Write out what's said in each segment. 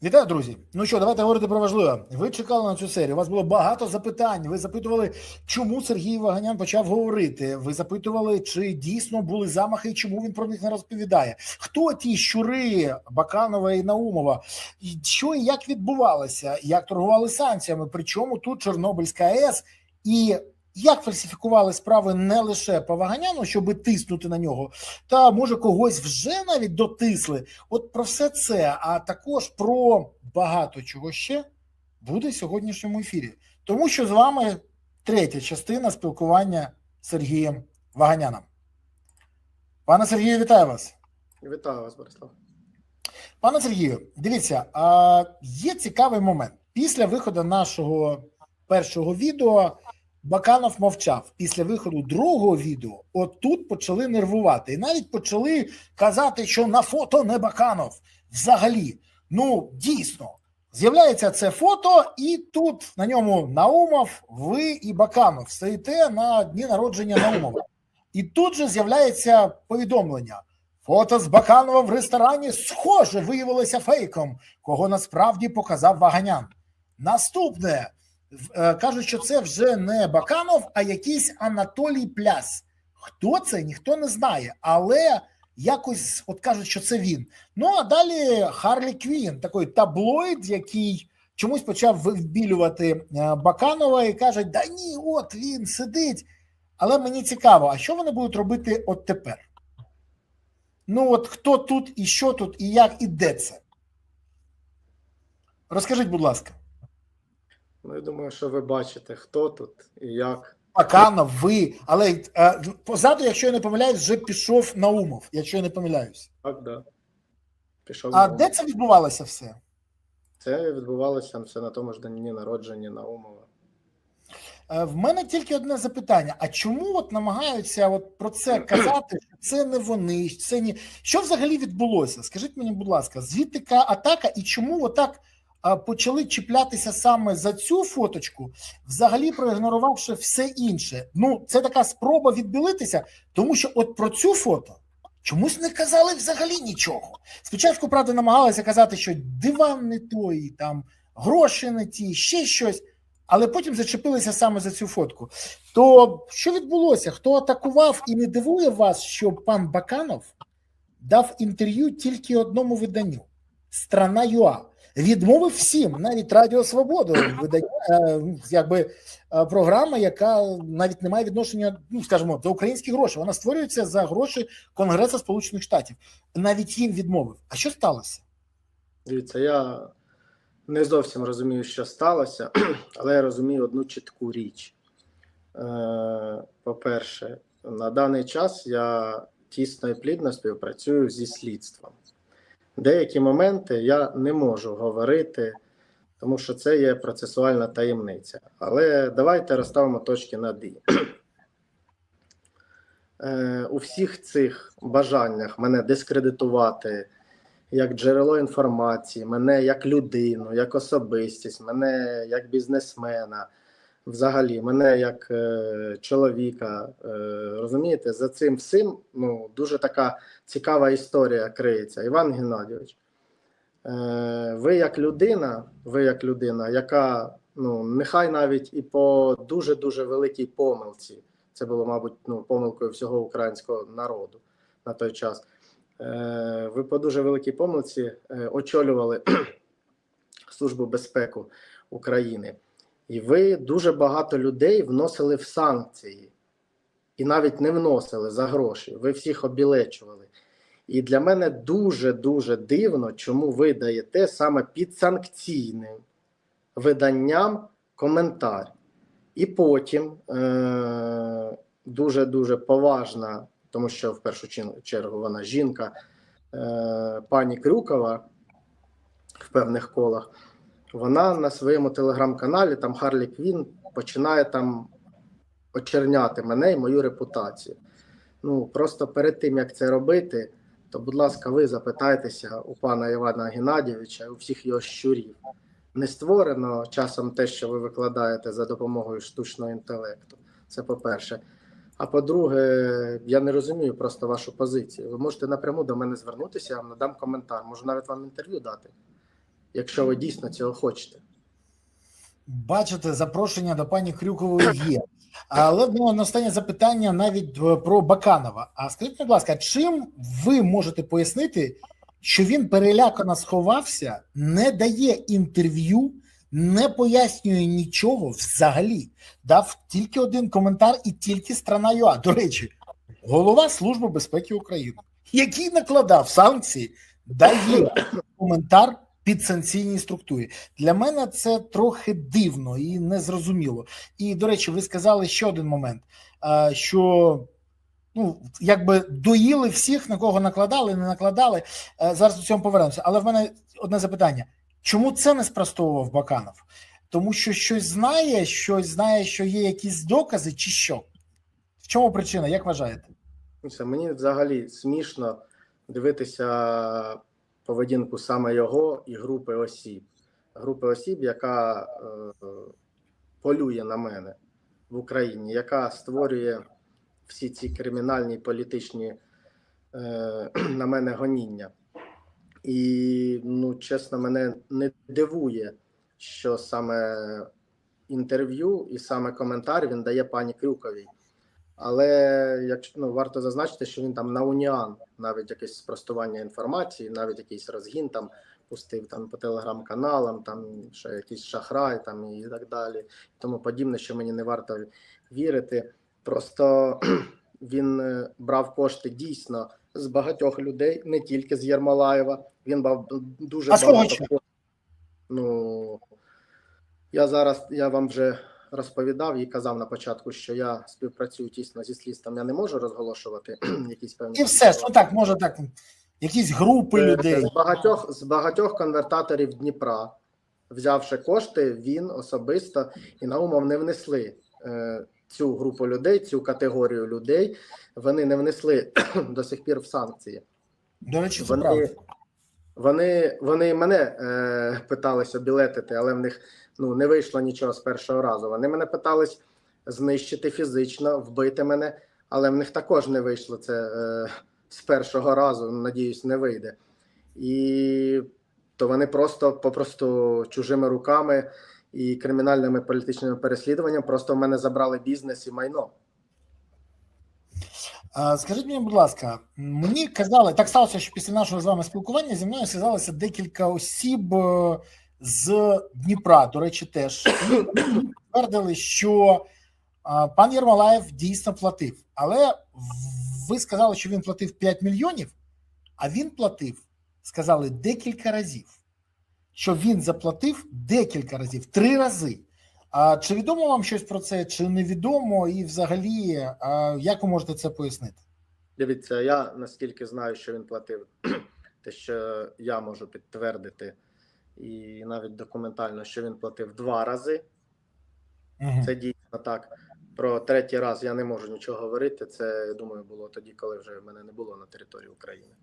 Вітаю, друзі! Ну що, давайте говорити про важливе. Ви чекали на цю серію, у вас було багато запитань, ви запитували, чому Сергій Ваганян почав говорити, ви запитували, чи дійсно були замахи і чому він про них не розповідає. Хто ті щури Баканова і Наумова, і що і як відбувалося, як торгували санкціями, причому тут Чорнобильська АЕС, і як фальсифікували справи не лише по Ваганяну, щоб тиснути на нього, та може когось вже навіть дотисли. От про все це, а також про багато чого ще буде в сьогоднішньому ефірі. Тому що з вами третя частина спілкування з Сергієм Ваганяном. Пане Сергію, вітаю вас. Вітаю вас, Борислав. Пане Сергію, дивіться, є цікавий момент. Після виходу нашого першого відео Баканов мовчав. Після виходу другого відео отут почали нервувати. І навіть почали казати, що на фото не Баканов. Взагалі, ну, дійсно, з'являється це фото, і тут на ньому Наумов, ви і Баканов стоїте на дні народження Наумова. І тут же з'являється повідомлення. Фото з Бакановим в ресторані схоже виявилося фейком, кого насправді показав Ваганян. Наступне. Кажуть, що це вже не Баканов, а якийсь Анатолій Пляс. Хто це, ніхто не знає, але якось от кажуть, що це він. Ну, а далі Харлі Квін, такий таблоїд, який чомусь почав вибілювати Баканова і каже, да ні, от він сидить. Але мені цікаво, а що вони будуть робити от тепер? Ну, от хто тут, і що тут, і як, і де це? Розкажіть, будь ласка. Ну, я думаю, що ви бачите, хто тут і як. Баканов, ви, але позаду, якщо я не помиляюсь, вже пішов Наумов, якщо я не помиляюсь. Так, да. Пішов А Наумов. де це відбувалося все? Це відбувалося все на тому ж дні народження Наумова. В мене тільки одне запитання. А чому от намагаються от про це казати, що це не вони, це не... Що взагалі відбулося? Скажіть мені, будь ласка, звідти така атака і чому отак почали чіплятися саме за цю фоточку, взагалі проігнорувавши все інше? Ну, це така спроба відбілитися, тому що от про цю фото чомусь не казали взагалі нічого. Спочатку, правда, намагалися казати, що диван не той, там, гроші не ті, ще щось, але потім зачепилися саме за цю фотку. То що відбулося? Хто атакував, і не дивує вас, що пан Баканов дав інтерв'ю тільки одному виданню – «Страна.ua». Відмовив всім, навіть Радіо Свободу, якби програма, яка навіть не має відношення, ну, скажімо, до українських грошей. Вона створюється за гроші Конгресу Сполучених Штатів. Навіть їм відмовив. А що сталося? Дивіться, я не зовсім розумію, що сталося, але я розумію одну чітку річ. По-перше, на даний час я тісно і плідно співпрацюю зі слідством. Деякі моменти я не можу говорити, тому що це є процесуальна таємниця. Але давайте розставимо точки над «і». У всіх цих бажаннях мене дискредитувати як джерело інформації, мене як людину, як особистість, мене як бізнесмена, взагалі, мене як чоловіка, розумієте, за цим всім дуже така цікава історія криється. Іван Геннадійович, ви як людина, яка, нехай навіть і по дуже-дуже великій помилці, це було, мабуть, помилкою всього українського народу на той час, ви по дуже великій помилці очолювали Службу безпеки України. І ви дуже багато людей вносили в санкції. І навіть не вносили за гроші. Ви всіх обілечували. І для мене дуже-дуже дивно, чому ви даєте саме під санкційним виданням коментар. І потім дуже-дуже поважна, тому що в першу чергу вона жінка, пані Крюкова в певних колах, вона на своєму телеграм-каналі, там Харлі Квін, починає там очерняти мене і мою репутацію. Просто перед тим, як це робити, то, будь ласка, ви запитайтеся у пана Івана Геннадійовича і у всіх його щурів. Не створено часом те, що ви викладаєте за допомогою штучного інтелекту. Це по-перше. А по-друге, я не розумію просто вашу позицію. Ви можете напряму до мене звернутися, я вам надам коментар. Можу навіть вам інтерв'ю дати. якщо ви дійсно цього хочете. Бачите, запрошення до пані Крюкової є. Але в мене останнє запитання навіть про Баканова. А скажіть, будь ласка, чим ви можете пояснити, що він перелякано сховався, не дає інтерв'ю, не пояснює нічого взагалі? Дав тільки один коментар і тільки Страна.ua. До речі, голова Служби безпеки України, який накладав санкції, дає коментар підсанкційній структурі. Для мене це трохи дивно і незрозуміло. І, до речі, ви сказали ще один момент, що якби доїли всіх, на кого накладали, не накладали. Зараз до цього повернемося. Але в мене одне запитання. Чому це не спростовував Баканов? Тому що щось знає, що є якісь докази, чи що? В чому причина, як вважаєте? Мені взагалі смішно дивитися поведінку саме його і групи осіб. Групи осіб, яка полює на мене в Україні, яка створює всі ці кримінальні політичні на мене гоніння. І, чесно, мене не дивує, що саме інтерв'ю і саме коментар він дає пані Крюковій. Але варто зазначити, що він там на Уніан навіть якесь спростування інформації, навіть якийсь розгін там пустив там по телеграм-каналам, там ще якийсь шахрай там і так далі. Тому подібне, що мені не варто вірити. Просто він брав кошти дійсно з багатьох людей, не тільки з Єрмолаєва. Він брав дуже багато коштів. Я вам вже розповідав і казав на початку, що я співпрацюю тісно зі слідством, я не можу розголошувати якісь певні... І все, може так, якісь групи людей. З багатьох конвертаторів Дніпра, взявши кошти, він особисто і Наумов не внесли цю групу людей, цю категорію людей, вони не внесли до сих пір в санкції. До речі, це правда. Вони мене питались обілетити, але в них не вийшло нічого з першого разу. Вони мене питались знищити фізично, вбити мене, але в них також не вийшло це з першого разу, надіюсь, не вийде. І то вони попросту чужими руками і кримінальними політичними переслідуваннями просто в мене забрали бізнес і майно. Скажіть мені, будь ласка, мені казали, так сталося, що після нашого з вами спілкування зі мною зв'язалося декілька осіб з Дніпра, до речі, теж. Твердили, що пан Єрмолаєв дійсно платив. Але ви сказали, що він платив 5 мільйонів, а він платив, сказали, декілька разів. Що він заплатив декілька разів, 3 рази. Чи відомо вам щось про це, чи невідомо, і взагалі, як ви можете це пояснити? Дивіться, я наскільки знаю, що він платив, те, що я можу підтвердити, і навіть документально, що він платив 2 рази. Це дійсно так. Про 3-й раз я не можу нічого говорити, це, я думаю, було тоді, коли вже мене не було на території України.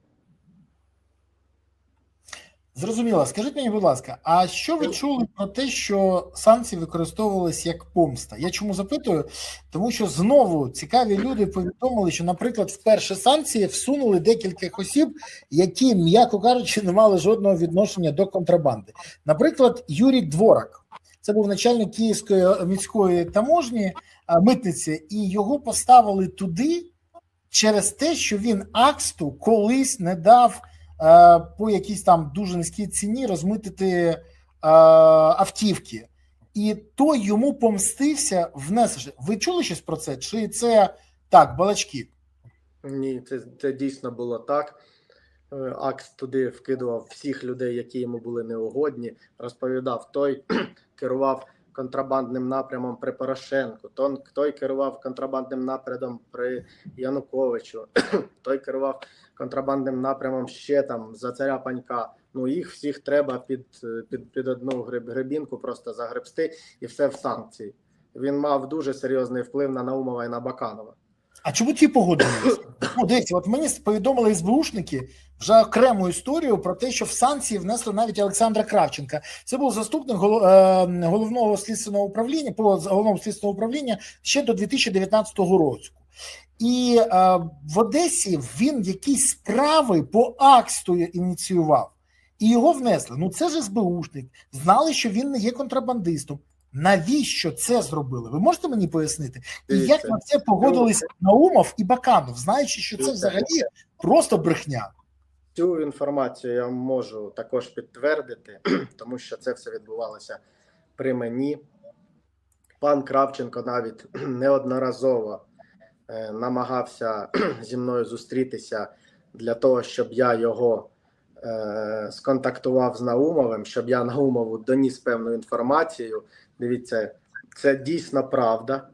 Зрозуміло. Скажіть мені, будь ласка, а що ви чули про те, що санкції використовувалися як помста? Я чому запитую? Тому що знову цікаві люди повідомили, що, наприклад, вперше санкції всунули декілька осіб, які, м'яко кажучи, не мали жодного відношення до контрабанди. Наприклад, Юрій Дворак. Це був начальник Київської міської таможні, митниці, і його поставили туди через те, що він Аксту колись не дав по якійсь там дуже низькій ціні розмитити автівки. І той йому помстився внесеш. Ви чули щось про це? Чи це так, балачки? Ні, це дійсно було так. Акс туди вкидував всіх людей, які йому були неугодні. Розповідав, той керував контрабандним напрямом при Порошенку, той керував контрабандним напрямом при Януковичу, той керував контрабандним напрямом ще там за царя Панька. Їх всіх треба під одну гребінку просто загребсти і все в санкції. Він мав дуже серйозний вплив на Наумова і на Баканова. А чому ті погодилися? Дивіться, от мені повідомили СБУшники вже окрему історію про те, що в санкції внесли навіть Олександра Кравченка. Це був заступник головного слідственного управління, по головному слідственному управління ще до 2019 року. І в Одесі він якісь справи по Аксту ініціював. і його внесли. Ну це ж СБУшник, знали, що він не є контрабандистом. Навіщо це зробили? Ви можете мені пояснити? І як на це погодились Наумов і Баканов, знаючи, що це взагалі просто брехня? Цю інформацію я можу також підтвердити, тому що це все відбувалося при мені. Пан Кравченко навіть неодноразово намагався зі мною зустрітися для того, щоб я його сконтактував з Наумовим, щоб я Наумову доніс певну інформацію. Дивіться, це дійсно правда.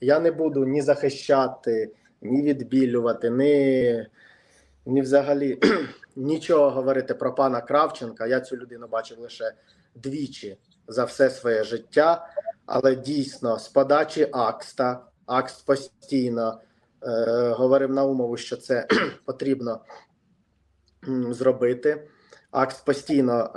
Я не буду ні захищати, ні відбілювати, ні взагалі нічого говорити про пана Кравченка. Я цю людину бачив лише двічі за все своє життя, але дійсно з подачі Акста, Акст постійно говорив Наумову, що це потрібно зробити. Акст постійно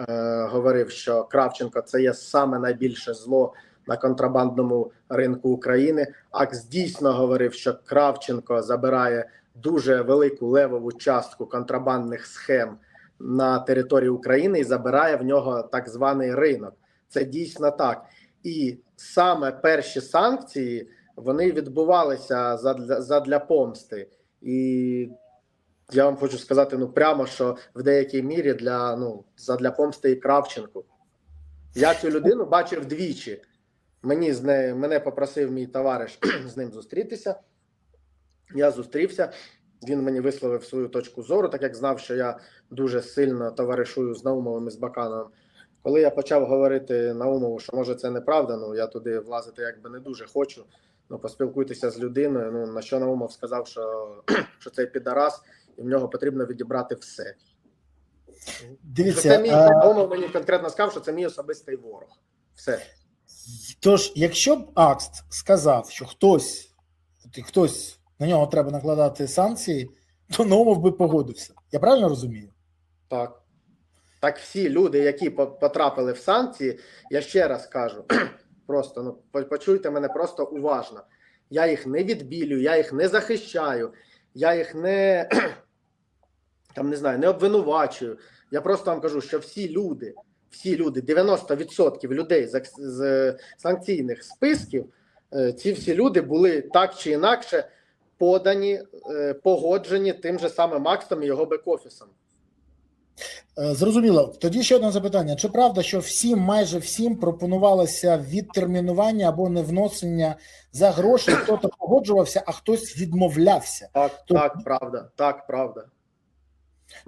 говорив, що Кравченко – це є саме найбільше зло на контрабандному ринку України. Акст дійсно говорив, що Кравченко забирає дуже велику левову частку контрабандних схем на території України і забирає в нього так званий ринок. Це дійсно так. І саме перші санкції, вони відбувалися задля помсти. І я вам хочу сказати, прямо, що в деякій мірі задля помсти і Кравченку. Я цю людину бачив двічі. Мене попросив мій товариш з ним зустрітися. Я зустрівся, він мені висловив свою точку зору, так як знав, що я дуже сильно товаришую з Наумовим і з Бакановим. Коли я почав говорити Наумову, що може це неправда, я туди влазити якби не дуже хочу, поспілкуйтеся з людиною, на що Наумов сказав, що це підарас, і в нього потрібно відібрати все. Дивіться, Наумов мені конкретно сказав, що це мій особистий ворог. Все. Тож, якщо б Акст сказав, що хтось на нього треба накладати санкції, то Наумов би погодився. Я правильно розумію? Так. Так всі люди, які потрапили в санкції, я ще раз кажу, просто почуйте мене просто уважно. Я їх не відбілюю, я їх не захищаю, я їх не обвинувачую. Я просто вам кажу, що всі люди, 90% людей з санкційних списків, ці всі люди були так чи інакше подані, погоджені тим же самим Акстом і його бек-офісом. Зрозуміло. Тоді ще одне запитання. Чи правда, що майже всім пропонувалося відтермінування або невносення за гроші, хто-то погоджувався, а хтось відмовлявся? Так, правда.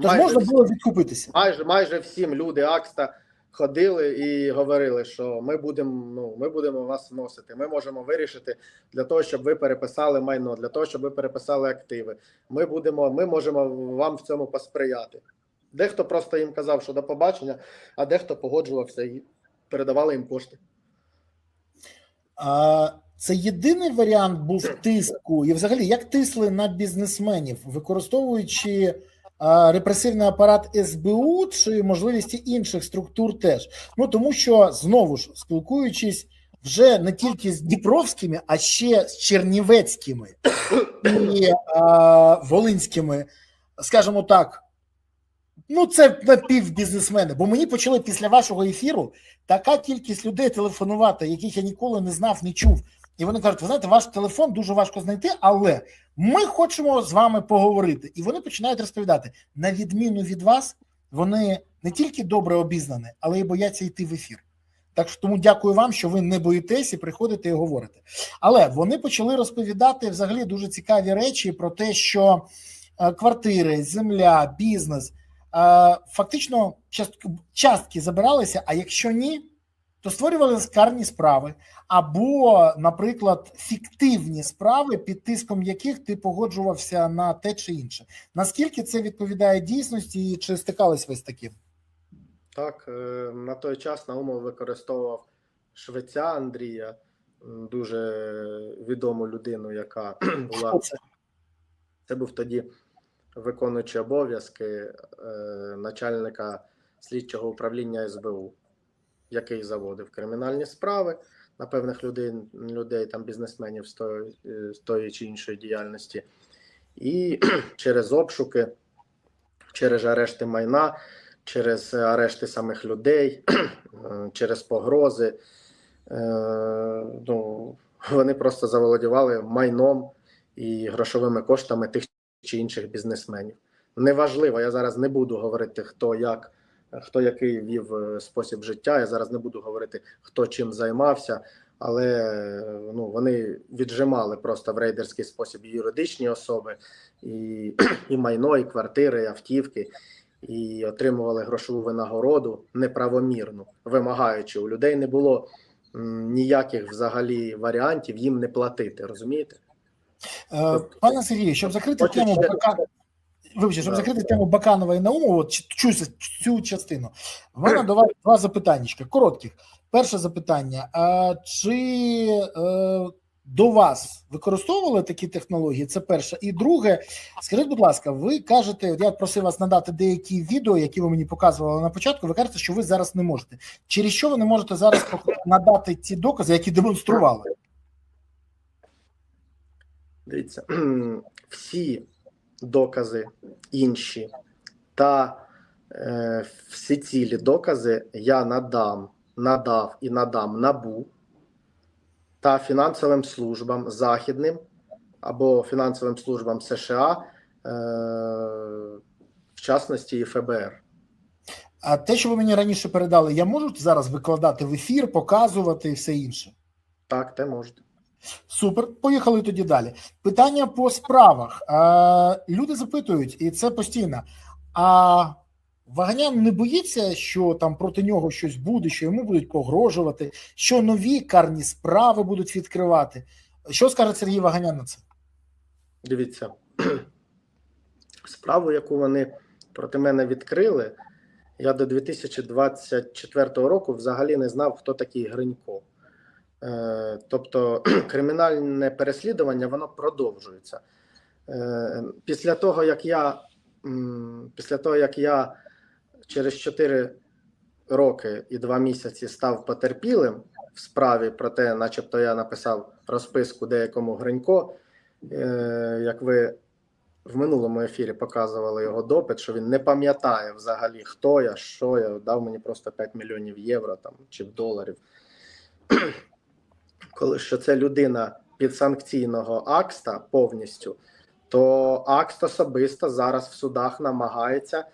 Тож можна було відкупитися? Майже всім люди Акста ходили і говорили, що ми будемо вас вносити, ми можемо вирішити для того, щоб ви переписали майно, для того, щоб ви переписали активи. Ми можемо вам в цьому посприяти. Дехто просто їм казав, що до побачення, а дехто погоджувався і передавали їм кошти. Це єдиний варіант був тиску? І взагалі, як тисли на бізнесменів, використовуючи репресивний апарат СБУ чи можливості інших структур теж? Тому що, знову ж, спілкуючись вже не тільки з дніпровськими, а ще з чернівецькими і волинськими, скажімо так, це напівбізнесмени, бо мені почали після вашого ефіру така кількість людей телефонувати, яких я ніколи не знав, не чув. І вони кажуть, ви знаєте, ваш телефон дуже важко знайти, але ми хочемо з вами поговорити. І вони починають розповідати, на відміну від вас, вони не тільки добре обізнані, але й бояться йти в ефір. Так що тому дякую вам, що ви не боїтесь і приходите і говорите. Але вони почали розповідати взагалі дуже цікаві речі про те, що квартири, земля, бізнес фактично частки забиралися, а якщо ні, то створювали карні справи або, наприклад, фіктивні справи, під тиском яких ти погоджувався на те чи інше. Наскільки це відповідає дійсності і чи стикались ви з таким? Так, на той час Наумов використовував швеця Андрія, дуже відому людину, яка була... Це був тоді виконуючий обов'язки начальника слідчого управління СБУ, який заводив кримінальні справи на певних людей там бізнесменів з тої чи іншої діяльності. І через обшуки, через арешти майна через арешти самих людей, через погрози. Ну, вони просто заволодівали майном і грошовими коштами тих чи інших бізнесменів. Неважливо, я зараз не буду говорити, хто який вів спосіб життя, я зараз не буду говорити, хто чим займався, але ну, вони віджимали просто в рейдерський спосіб юридичні особи, і майно, і квартири, і автівки, і отримували грошову винагороду неправомірну, вимагаючи. У людей не було ніяких взагалі варіантів їм не платити, розумієте? Пане Сергію, щоб закрити Хочу тему ще- Вибачте, щоб Да. закрити тему Баканова і Наумова, от цю частину, в мене до вас два запитання, коротких. Перше запитання, чи до вас використовували такі технології? Це перше. І друге, скажіть, будь ласка, ви кажете, от я просив вас надати деякі відео, які ви мені показували на початку, ви кажете, що ви зараз не можете. Через що ви не можете зараз надати ті докази, які демонстрували? Дивіться, всі докази інші та всі цілі докази я надав і надам НАБУ та фінансовим службам західним або фінансовим службам США, в частності і ФБР. А те, що ви мені раніше передали, я можу зараз викладати в ефір, показувати і все інше? Так, те можете. Супер, поїхали тоді далі. Питання по справах. Люди запитують, і це постійно. А Ваганян не боїться, що там проти нього щось буде, що йому будуть погрожувати, що нові карні справи будуть відкривати? Що скаже Сергій Ваганян на це? Дивіться, справу, яку вони проти мене відкрили, я до 2024 року взагалі не знав, хто такий Гринько. Тобто кримінальне переслідування, воно продовжується. Після того, як я через 4 роки і 2 місяці став потерпілим в справі про те, начебто я написав розписку деякому Гринько, як ви в минулому ефірі показували його допит, що він не пам'ятає взагалі, хто я, що я, дав мені просто 5 мільйонів євро там, чи доларів. Коли що це людина підсанкційного АКСТа повністю, то АКСТ особисто зараз в судах намагається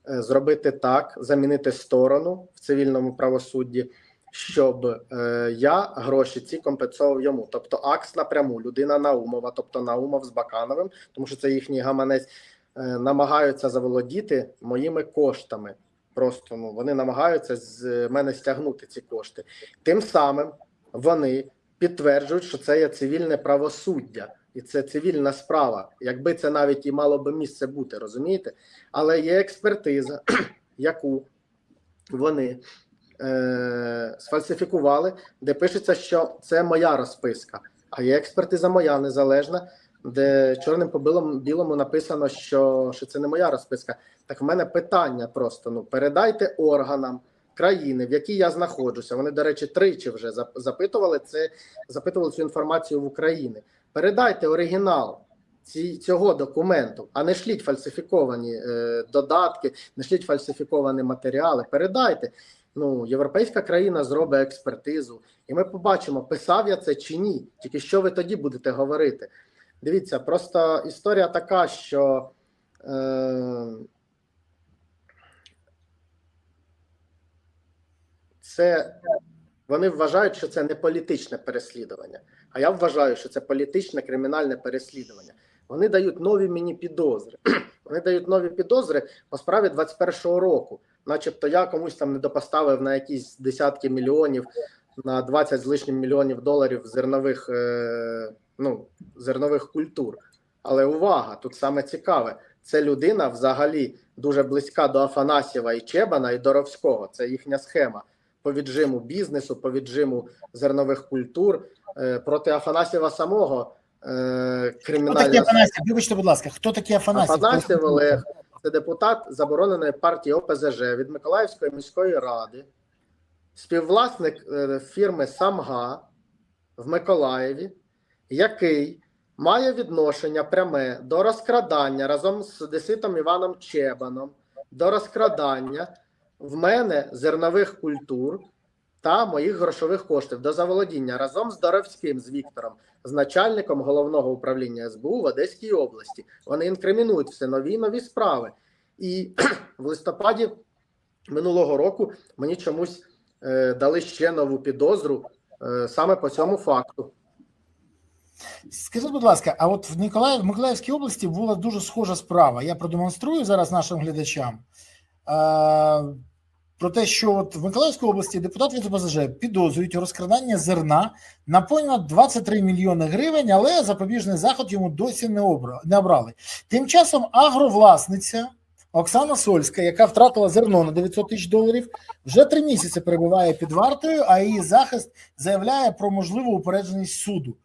зробити так, замінити сторону в цивільному правосудді, щоб я гроші ці компенсував йому. Тобто АКСТ напряму, людина Наумова, тобто Наумов з Бакановим, тому що це їхній гаманець, намагаються заволодіти моїми коштами. Просто вони намагаються з мене стягнути ці кошти. Тим самим вони підтверджують, що це є цивільне правосуддя. І це цивільна справа. Якби це навіть і мало би місце бути, розумієте? Але є експертиза, яку вони сфальсифікували, де пишеться, що це моя розписка. А є експертиза моя, незалежна, де чорним по білому написано, що це не моя розписка. Так в мене питання просто, передайте органам країни, в якій я знаходжуся. Вони, до речі, тричі вже запитували цю інформацію в Україні. Передайте оригінал цього документу, а не шліть фальсифіковані додатки, не шліть фальсифіковані матеріали. Передайте. Європейська країна зробить експертизу, і ми побачимо, писав я це чи ні. Тільки що ви тоді будете говорити? Дивіться, просто історія така, що вони вважають, що це не політичне переслідування, а я вважаю, що це політичне кримінальне переслідування. Вони дають нові мені підозри. Вони дають нові підозри по справі 21-го року. Начебто я комусь там недопоставив на якісь десятки мільйонів, на 20 з лишнім мільйонів доларів зернових культур. Але увага, тут саме цікаве. Це людина взагалі дуже близька до Афанасьєва і Чебана і Доровського. Це їхня схема по віджиму бізнесу, по віджиму зернових культур. Проти Афанасьєва самого кримінальна... Хто такий Афанасьєв? Вибачте, будь ласка, хто такий Афанасьєв? Афанасьєв Олег – це депутат забороненої партії ОПЗЖ від Миколаївської міської ради, співвласник фірми «Самга» в Миколаєві, який має відношення пряме до розкрадання разом з одеситом Іваном Чебаном до розкрадання в мене зернових культур та моїх грошових коштів до заволодіння разом з Доровським, з Віктором, з начальником головного управління СБУ в Одеській області. Вони інкримінують все нові і нові справи. І в листопаді минулого року мені чомусь дали ще нову підозру саме по цьому факту. Скажіть, будь ласка, а от в Миколаївській області була дуже схожа справа. Я продемонструю зараз нашим глядачам. Про те, що от в Миколаївській області депутат від ОПЗЖ підозрюють у розкрадання зерна на понад 23 мільйони гривень, але запобіжний заход йому досі не обрали. Тим часом агровласниця Оксана Сольська, яка втратила зерно на $900 тисяч, вже 3 місяці перебуває під вартою, а її захист заявляє про можливу упередженість суду.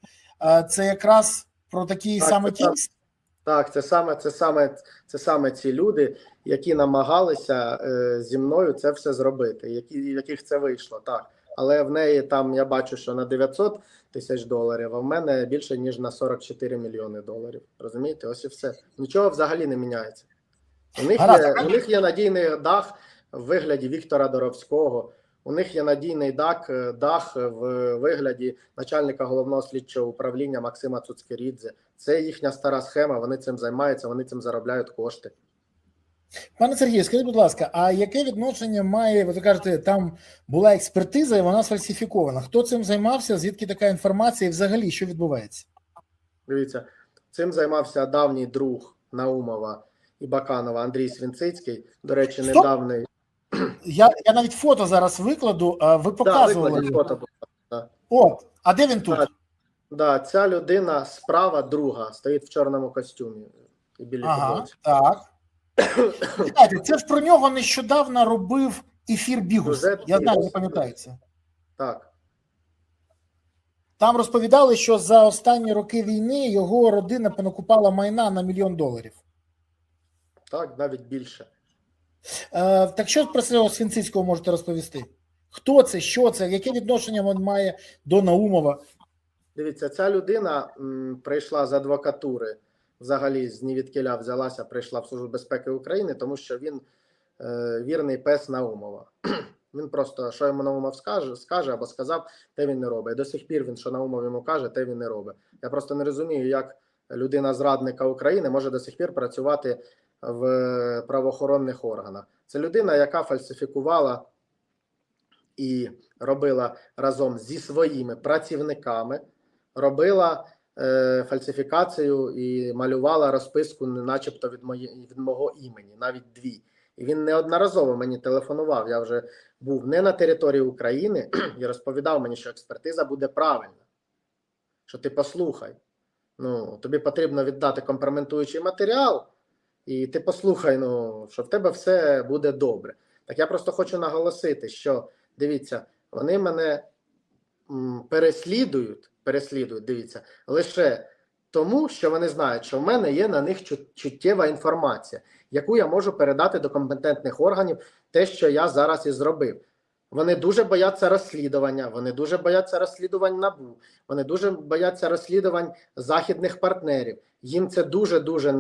Це якраз про такий саме текст? Так, це саме ці люди, які намагалися зі мною це все зробити, яких це вийшло, так. Але в неї там, я бачу, що на $900 тисяч, а в мене більше, ніж на 44 мільйони доларів. Розумієте? Ось і все. Нічого взагалі не міняється. У них є надійний дах в вигляді Віктора Доровського, у них є надійний дах в вигляді начальника головного слідчого управління Максима Цуцкерідзе. Це їхня стара схема, вони цим займаються, вони цим заробляють кошти. Пане Сергію, скажіть, будь ласка, а яке відношення має, ви кажете, там була експертиза і вона сфальсифікована. Хто цим займався, звідки така інформація і взагалі, що відбувається? Дивіться, цим займався давній друг Наумова і Баканова Андрій Свінцицький, до речі, недавний. Я навіть фото зараз викладу, ви показували. Фото. От, а де він тут? Так, ця людина справа друга, стоїть в чорному костюмі. І білі футболці. Так. Чекайте, це ж про нього нещодавно робив ефір Бігус. Я знаю, не пам'ятаю це. Так. Там розповідали, що за останні роки війни його родина понакупала майна на $1 мільйон. Так, навіть більше. Так що про цього Свінцицького можете розповісти? Хто це, що це, яке відношення він має до Наумова? Дивіться, ця людина прийшла з адвокатури, взагалі з нівідкіля взялася, прийшла в Службу безпеки України, тому що він вірний пес Наумова. Він просто, що йому Наумов скаже або сказав, те він не робить. І до сих пір він, що Наумов йому каже, те він не робить. Я просто не розумію, як людина-зрадника України може до сих пір працювати в правоохоронних органах. Це людина, яка фальсифікувала і робила разом зі своїми працівниками, робила фальсифікацію і малювала розписку начебто від мого імені, навіть 2. І він неодноразово мені телефонував, я вже був не на території України і розповідав мені, що експертиза буде правильна, що ти послухай, тобі потрібно віддати компрометуючий матеріал, і ти послухай, що в тебе все буде добре. Так я просто хочу наголосити, що, дивіться, вони мене переслідують, дивіться, лише тому, що вони знають, що в мене є на них чуттєва інформація, яку я можу передати до компетентних органів, те, що я зараз і зробив. Вони дуже бояться розслідування, вони дуже бояться розслідувань НАБУ, вони дуже бояться розслідувань західних партнерів. Їм це дуже-дуже,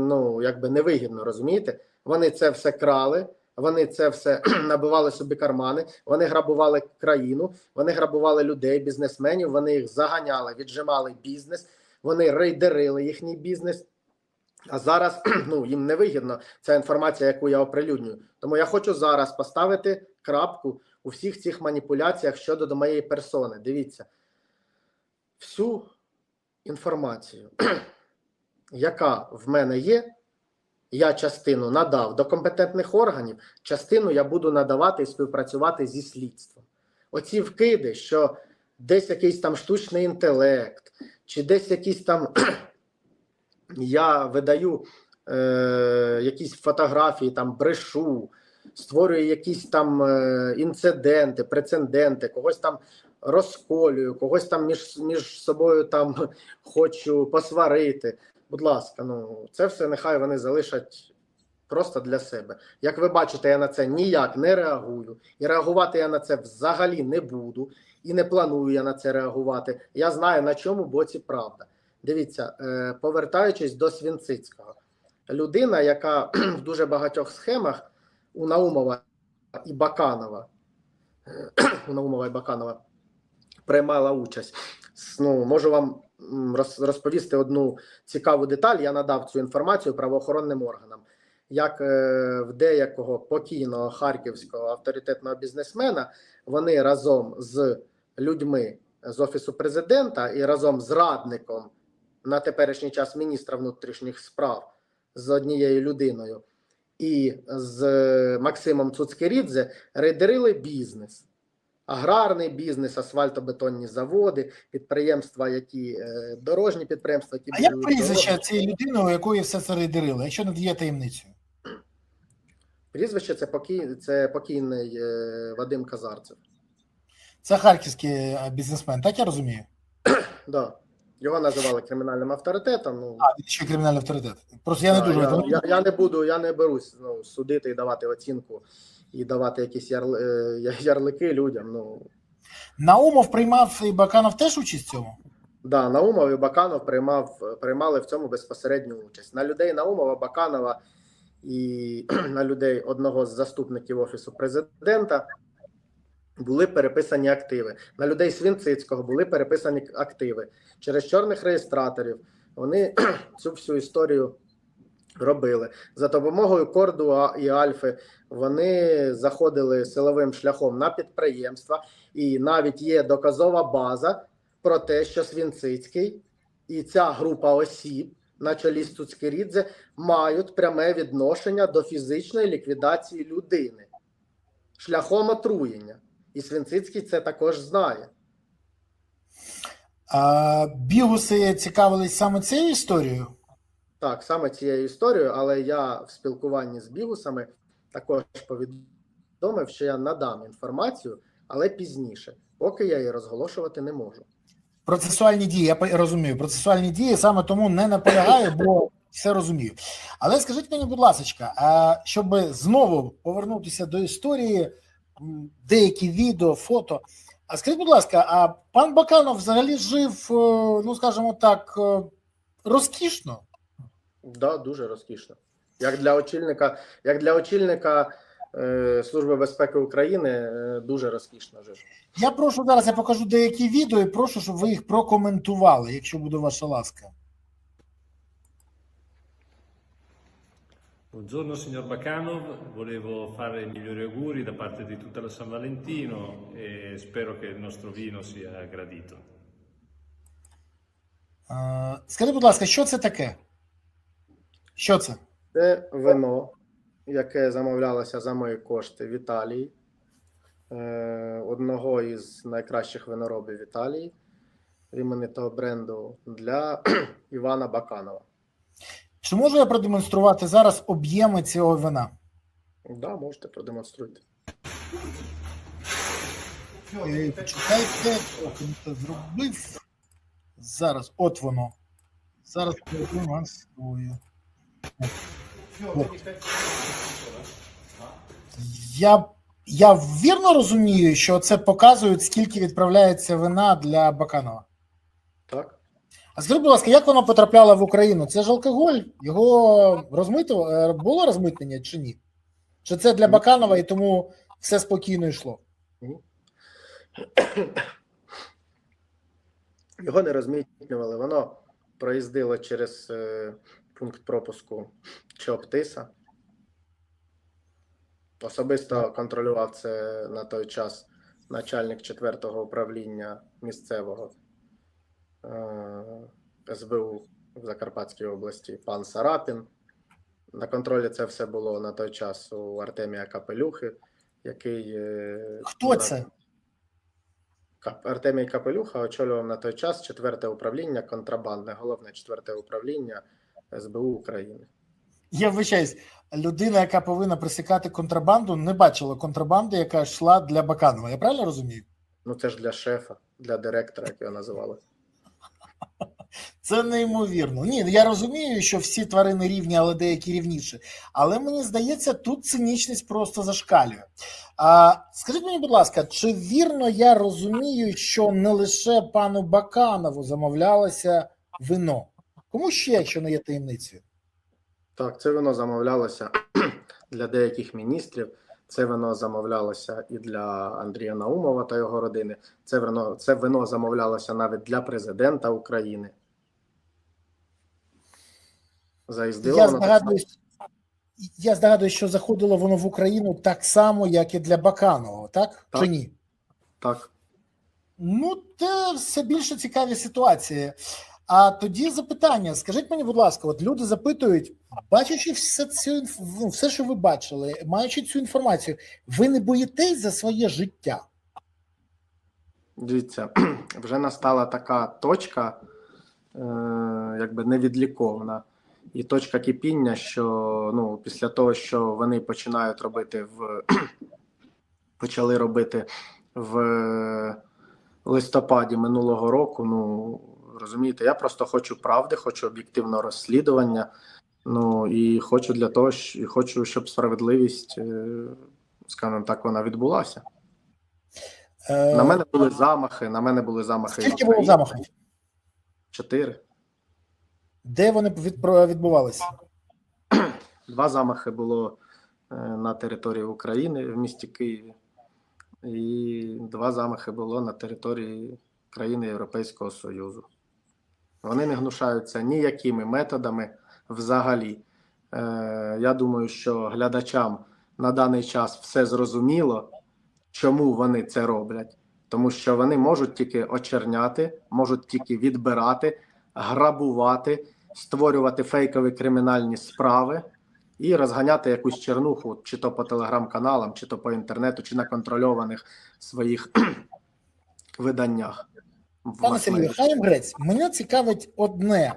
невигідно, розумієте? Вони це все крали, вони це все набивали собі кармани, вони грабували країну, вони грабували людей, бізнесменів, вони їх заганяли, віджимали бізнес, вони рейдерили їхній бізнес. А зараз їм невигідно ця інформація, яку я оприлюднюю. Тому я хочу зараз поставити крапку у всіх цих маніпуляціях щодо до моєї персони. Дивіться, всю інформацію, яка в мене є, я частину надав до компетентних органів, частину я буду надавати і співпрацювати зі слідством. Оці вкиди, що десь якийсь там штучний інтелект, чи десь якісь там я видаю якісь фотографії, там брешу, створюю якісь там інциденти, прецеденти, когось там розколюю, когось там між собою там хочу посварити. Будь ласка, це все нехай вони залишать просто для себе. Як ви бачите, я на це ніяк не реагую. І реагувати я на це взагалі не буду. І не планую я на це реагувати. Я знаю, на чому боці правда. Дивіться, повертаючись до Свінцицького. Людина, яка в дуже багатьох схемах у Наумова і Баканова, приймала участь. Ну, можу вам розповісти одну цікаву деталь. Я надав цю інформацію правоохоронним органам. Як в деякого покійного харківського авторитетного бізнесмена вони разом з людьми з Офісу президента і разом з радником на теперішній час міністра внутрішніх справ з однією людиною і з Максимом Цуцкерідзе рейдерили бізнес. Аграрний бізнес, асфальтобетонні заводи, підприємства, які дорожні підприємства, які А як прізвище цієї людини, у якої все це рейдерили, якщо не є таємницею? Прізвище це покійний Вадим Казарцев. Це харківський бізнесмен, так я розумію? Да. Його називали кримінальним авторитетом. Ну, він ще кримінальний авторитет. Просто я не дуже... Я не берусь судити і давати оцінку, і давати якісь ярлики людям. Ну. Наумов приймав і Баканов теж участь в цьому? Да, Наумов і Баканов приймали в цьому безпосередню участь. На людей Наумова, Баканова і на людей одного з заступників Офісу президента були переписані активи. На людей Свінцицького були переписані активи. Через чорних реєстраторів вони цю всю історію робили. За допомогою Корду і Альфи вони заходили силовим шляхом на підприємства, і навіть є доказова база про те, що Свінцицький і ця група осіб на чолі з Цуцкерідзе мають пряме відношення до фізичної ліквідації людини шляхом отруєння. І Свінцицький це також знає. Бігуси цікавились саме цією історією? Так, саме цією історією, але я в спілкуванні з бігусами також повідомив, що я надам інформацію, але пізніше, поки я її розголошувати не можу. Процесуальні дії, я розумію, процесуальні дії, саме тому не наполягаю, бо все розумію. Але скажіть мені, будь ласка, щоб знову повернутися до історії, деякі відео, фото. А скажіть, будь ласка, а пан Баканов взагалі жив, ну скажімо так, розкішно? Да, дуже розкішно. Як для очільника Служби безпеки України дуже розкішно жив. Я прошу зараз, я покажу деякі відео і прошу, щоб ви їх прокоментували, якщо буде ваша ласка. Buongiorno signor Bacanov, volevo fare i migliori auguri da parte di tutta la San Valentino e spero che il nostro vino sia gradito. Скажіть, будь ласка, що це таке? Що це? Це вино, яке замовлялося за мої кошти в Італії, одного із найкращих виноробів Італії, іменитого бренду для Івана Баканова. Чи можу я продемонструвати зараз об'єми цього вина? Так, да, можете продемонструйте. Почекайте, він це зробив. Зараз, от воно. Зараз продемонструю. Я вірно розумію, що це показують, скільки відправляється вина для Баканова? Так. А скажіть, будь ласка, як воно потрапляло в Україну? Це ж алкоголь? Його було розмитнення чи ні? Чи це для Баканова і тому все спокійно йшло? Його не розмитнювали, воно проїздило через пункт пропуску ЧОП-ТИСа. Особисто контролював це на той час начальник 4-го управління місцевого СБУ в Закарпатській області пан Сарапін. На контролі це все було на той час у Артемія Капелюхи, який... Хто це? Артемій Капелюха очолював на той час 4-те управління контрабандне, головне 4-те управління СБУ України. Я вибачаюсь, людина, яка повинна пресікати контрабанду, не бачила контрабанди, яка йшла для Баканова. Я правильно розумію? Ну це ж для шефа, для директора, як його називали. Це неймовірно. Ні, я розумію, що всі тварини рівні, але деякі рівніші. Але мені здається, тут цинічність просто зашкалює. Скажіть мені, будь ласка, чи вірно я розумію, що не лише пану Баканову замовлялося вино? Кому ще, якщо не є таємницею? Так, це вино замовлялося для деяких міністрів. Це вино замовлялося і для Андрія Наумова та його родини. Це вино замовлялося навіть для президента України. Заїздило Я воно так само. я здогадуюсь, що заходило воно в Україну так само, як і для Баканова, так? Так. Чи ні? Так. Ну, це все більше цікаві ситуації. А тоді запитання. Скажіть мені, будь ласка, от люди запитують, бачачи все, що ви бачили, маючи цю інформацію, ви не боїтесь за своє життя? Дивіться, вже настала така точка, якби невідліковна, і точка кипіння, що після того, що вони почали робити в листопаді минулого року, розумієте, я просто хочу правди, хочу об'єктивного розслідування, і хочу, щоб справедливість, скажімо так, вона відбулася. На мене були замахи. Скільки було замахів? 4. Де вони відбувалися? 2 замахи було на території України в місті Києві, і 2 замахи було на території країни Європейського Союзу. Вони не гнушаються ніякими методами взагалі. Я думаю, що глядачам на даний час все зрозуміло, чому вони це роблять. Тому що вони можуть тільки очерняти, можуть тільки відбирати, грабувати, створювати фейкові кримінальні справи і розганяти якусь чернуху, чи то по телеграм-каналам, чи то по інтернету, чи на контрольованих своїх виданнях. Пане Сергію, хай їм грець. Мене цікавить одне,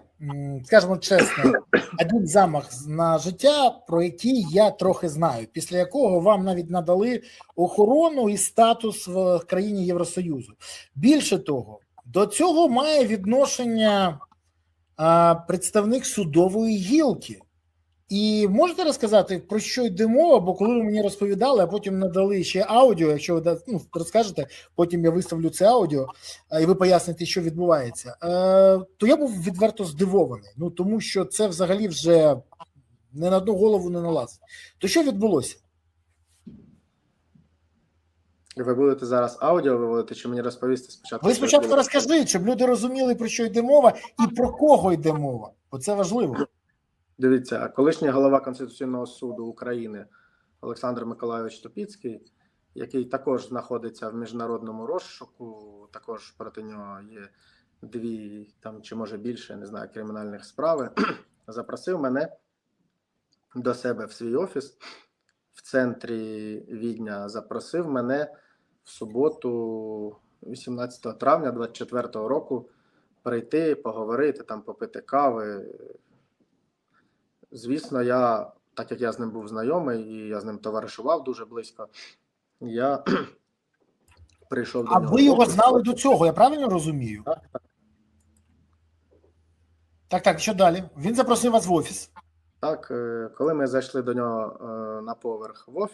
скажімо чесно, один замах на життя, про який я трохи знаю, після якого вам навіть надали охорону і статус в країні Євросоюзу. Більше того, до цього має відношення представник судової гілки. І можете розказати, про що йде мова, бо коли ви мені розповідали, а потім надали ще аудіо, якщо ви розкажете, потім я виставлю це аудіо, і ви поясните, що відбувається, то я був відверто здивований, тому що це взагалі вже не на одну голову не налазить. То що відбулося? Ви будете зараз аудіо виводити, чи мені розповісти спочатку? Ви спочатку розкажіть, щоб люди розуміли, про що йде мова і про кого йде мова, бо це важливо. Дивіться, колишній голова Конституційного суду України Олександр Миколайович Тупіцький, який також знаходиться в міжнародному розшуку, також проти нього є 2 чи може більше, не знаю, кримінальних справ, запросив мене до себе в свій офіс в центрі Відня, запросив мене в суботу, 18 травня 2024 року, прийти, поговорити, попити кави. Звісно, так як я з ним був знайомий і я з ним товаришував дуже близько, я прийшов до нього. А ви його знали до цього, я правильно розумію? Так, що далі? Він запросив вас в офіс. Так, коли ми зайшли до нього на поверх в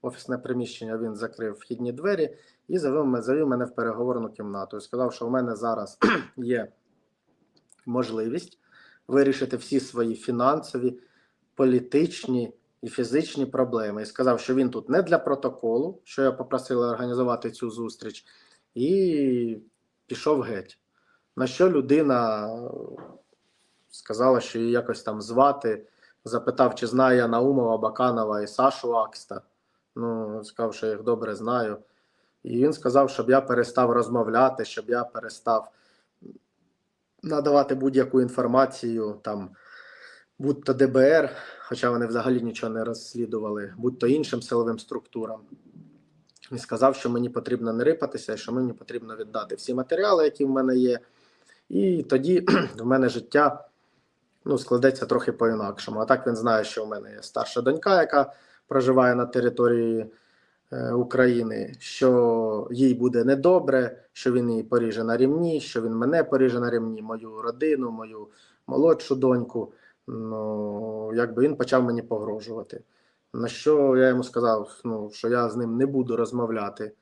офісне приміщення, він закрив вхідні двері і завів мене в переговорну кімнату. І сказав, що в мене зараз є можливість вирішити всі свої фінансові, політичні і фізичні проблеми. І сказав, що він тут не для протоколу, що я попросила організувати цю зустріч, і пішов геть. На що людина сказала, що її якось там звати, запитав, чи знає я Наумова, Баканова і Сашу Акста. Сказав, що я їх добре знаю. І він сказав, щоб я перестав розмовляти, щоб я перестав надавати будь-яку інформацію, будь-то ДБР, хоча вони взагалі нічого не розслідували, будь-то іншим силовим структурам. І сказав, що мені потрібно не рипатися, що мені потрібно віддати всі матеріали, які в мене є. І тоді в мене життя складеться трохи по-інакшому. А так він знає, що в мене є старша донька, яка проживає на території України, що їй буде недобре, що він її поріже на рівні, що він мене поріже на рівні, мою родину, мою молодшу доньку. Він почав мені погрожувати. На що я йому сказав, що я з ним не буду розмовляти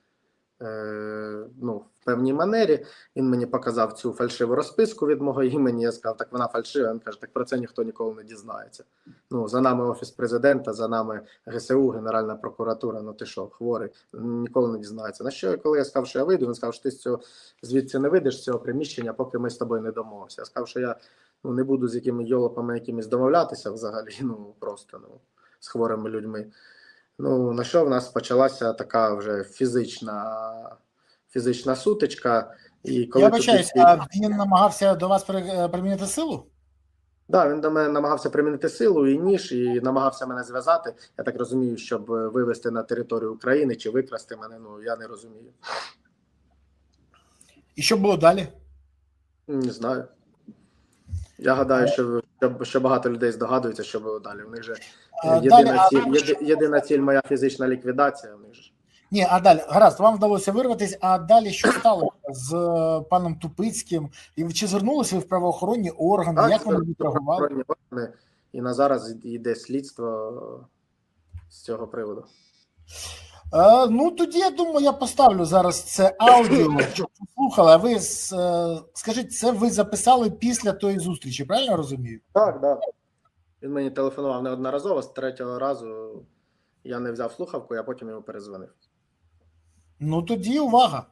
ну, в певній манері. Він мені показав цю фальшиву розписку від мого імені. Я сказав, так вона фальшива. Він каже, так про це ніхто ніколи не дізнається. Ну, за нами Офіс Президента, за нами ГСУ, Генеральна прокуратура, ну ти що, хворий, ніколи не дізнається. На що, коли я сказав, що я вийду, він сказав, що ти звідси не вийдеш з цього приміщення, поки ми з тобою не домовимося. Я сказав, що я не буду з якими йолопами якимись домовлятися взагалі, просто з хворими людьми. Ну, на що в нас почалася така вже фізична сутичка. І коли Я вибачаюсь, а він намагався до вас примінити силу? Так, він до мене намагався примінити силу і ніж, і намагався мене зв'язати. Я так розумію, щоб вивезти на територію України чи викрасти мене, я не розумію. І що було далі? Не знаю. Я гадаю, що багато людей здогадуються, що було далі. У них же єдина ціль моя фізична ліквідація. У них же. Ні, а далі, гаразд, вам вдалося вирватися, а далі що стало з паном Тупицьким? І чи звернулися ви в правоохоронні органи? Так, як вони відреагували? І на зараз йде слідство з цього приводу. Ну, тоді, я думаю, я поставлю зараз це аудіо, щоб послухали. А ви, скажіть, це ви записали після тої зустрічі, правильно я розумію? Так, так. Він мені телефонував неодноразово, з третього разу я не взяв слухавку, я потім йому перезвонив. Ну, тоді увага.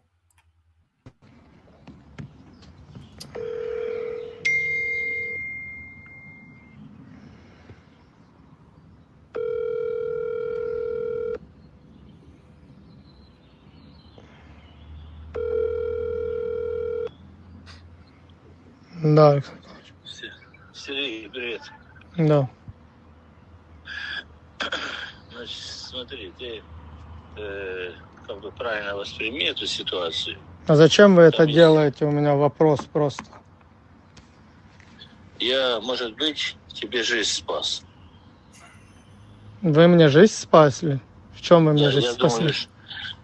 Да, Сергей, привет. да. Значит, смотри, ты как бы правильно восприми эту ситуацию. А зачем вы это Там есть- делаете? У меня вопрос просто. Я, может быть, тебе жизнь спас. Вы мне жизнь спасли? В чем вы мне Я, жизнь я спасли?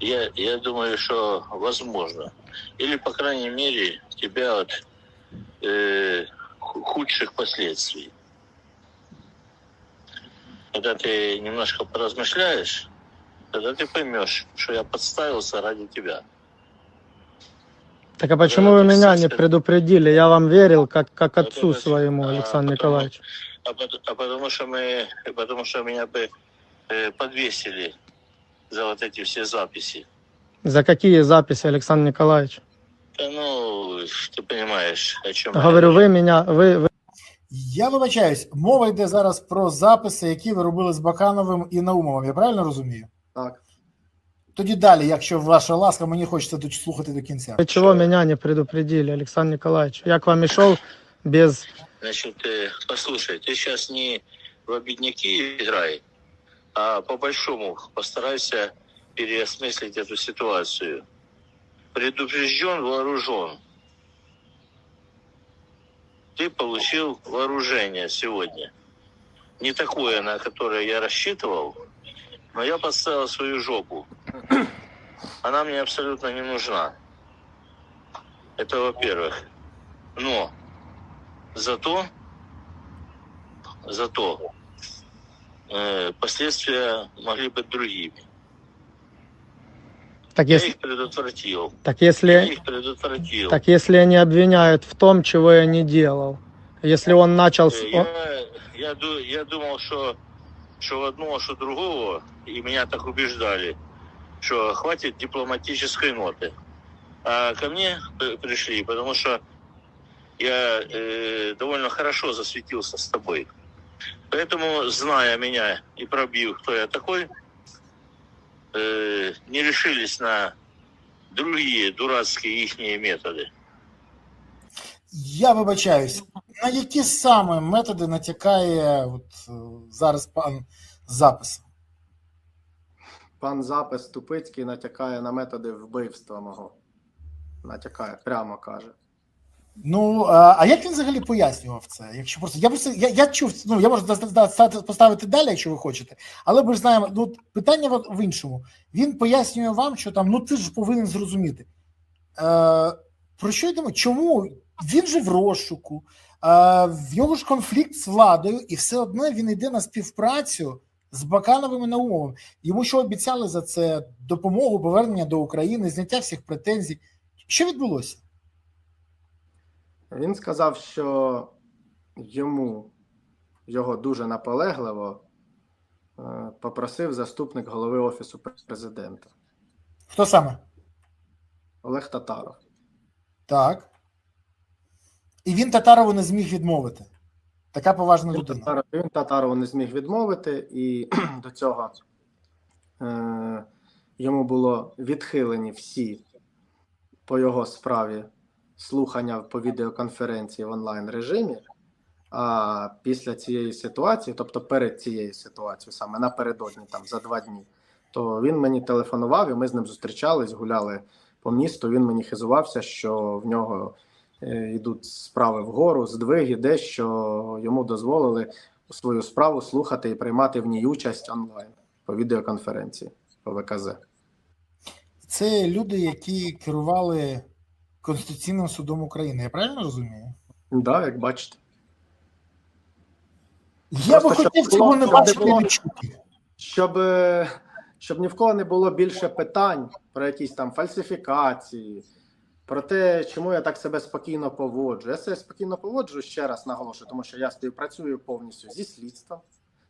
думаю, я думаю, что возможно. Или, по крайней мере, тебя от худших последствий. Когда ты немножко поразмышляешь, тогда ты поймешь, что я подставился ради тебя. Так а почему Да, вы ты меня не слышишь? предупредили? Я вам верил, как отцу Это- своему, а, Александру потому- Николаевичу. Потому что меня бы подвесили за вот эти все записи. За какие записи, Александр Николаевич? Да, ну, ты понимаешь, о чем я Говорю, вы меня, вы Я вибачаюсь, мова йде зараз про записи, які ви робили з Бакановим і Наумовим, я правильно розумію? Так. Тоді далі, якщо ваша ласка, мені хочеться слухати до кінця. вы чего меня не предупредили, Александр Николаевич? Я к вам и шел без... Значит, послушай, ты сейчас не в обедняки играй, а по-большому постарайся переосмыслить эту ситуацию. Предупрежден, вооружен. Ты получил вооружение сегодня. Не такое, на которое я рассчитывал, но я подставил свою жопу. Она мне абсолютно не нужна. Это во-первых. Но зато последствия могли быть другими. Так Я если, их предотвратил. так Я если, их предотвратил. так если они обвиняют в том, чего я не делал, если он начал... Я думал, что одного, что другого, и меня так убеждали, что хватит дипломатической ноты. А ко мне пришли, потому что я довольно хорошо засветился с тобой. Поэтому, зная меня и пробив, кто я такой, не решились на другие дурацкие ихние методы. Я вибачаюсь, на які саме методи натякає зараз пан Запис? Пан Запис Тупицький натякає на методи вбивства мого. Натякає, прямо каже. Ну, а як він взагалі пояснював це? Якщо просто я чув, я можу поставити далі, якщо ви хочете, але ми ж знаємо, питання в іншому. Він пояснює вам, що там, ти ж повинен зрозуміти. Про що йдемо? Чому? Він же в розшуку, в нього ж конфлікт з владою, і все одно він йде на співпрацю з Бакановим і Наумовим. Йому що обіцяли за це? Допомогу, повернення до України, зняття всіх претензій. Що відбулося? Він сказав, що його дуже наполегливо попросив заступник голови Офісу президента Хто саме? Олег Татаров. Так. І він Татарову не зміг відмовити. Така поважна людина. Він Татарову не зміг відмовити, і до цього йому було відхилені всі по його справі слухання по відеоконференції в онлайн режимі. А після цієї ситуації, тобто перед цією ситуацією, саме напередодні, там за 2 дні, то він мені телефонував, і ми з ним зустрічались, гуляли по місту. Він мені хизувався, що в нього йдуть справи вгору, здвиги, де, що йому дозволили свою справу слухати і приймати в ній участь онлайн по відеоконференції по ВКЗ. Це люди, які керували Конституційним судом України. Я правильно розумію? Так, да, як бачите. Я би Просто, хотів щоб цього було- не щоб не бачити і було- не чути. Щоб ні в кого не було більше питань про якісь там фальсифікації, про те, чому я так себе спокійно поводжу. Я себе спокійно поводжу, ще раз наголошую, тому що я співпрацюю повністю зі слідством.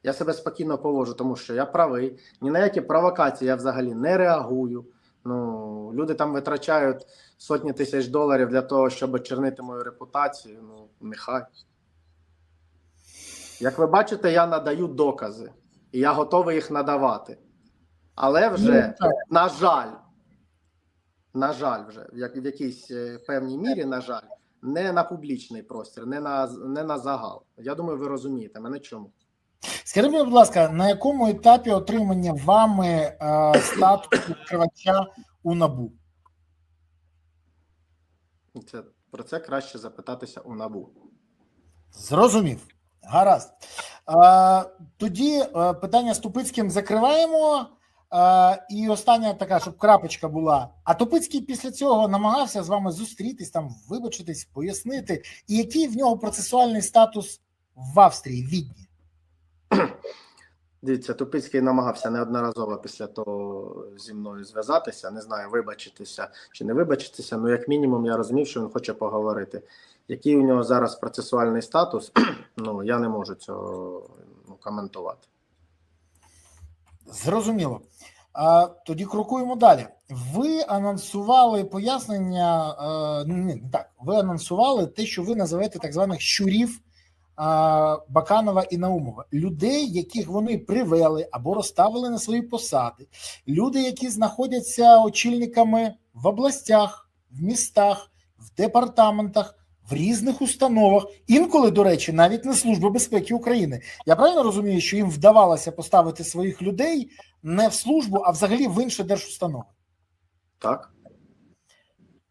Я себе спокійно поводжу, тому що я правий. Ні на які провокації я взагалі не реагую. Ну, люди там витрачають сотні тисяч доларів для того, щоб очернити мою репутацію. Ну, нехай. Як ви бачите, я надаю докази. І я готовий їх надавати. Але вже, на жаль, вже в якійсь певній мірі, на жаль, не на публічний простір, не на загал. Я думаю, ви розумієте мене чому. Скажіть мені, будь ласка, на якому етапі отримання вами статусу відкривача у НАБУ? Про це краще запитатися у НАБУ. Зрозумів. Гаразд. Тоді питання з Тупицьким закриваємо. І остання така, щоб крапочка була. А Тупицький після цього намагався з вами зустрітись, там вибачитись, пояснити. І який в нього процесуальний статус в Австрії, в Відні? Дивіться, Тупицький намагався неодноразово після того зі мною зв'язатися. Не знаю, вибачитися чи не вибачитися, але як мінімум я розумів, що він хоче поговорити. Який у нього зараз процесуальний статус, ну, я не можу цього коментувати. Зрозуміло. Тоді крокуємо далі. Ви анонсували пояснення, ви анонсували те, що ви називаєте так званих щурів Баканова і Наумова. Людей, яких вони привели або розставили на свої посади. Люди, які знаходяться очільниками в областях, в містах, в департаментах, в різних установах. Інколи, до речі, навіть не Служба безпеки України. Я правильно розумію, що їм вдавалося поставити своїх людей не в службу, а взагалі в інші держустанови? Так.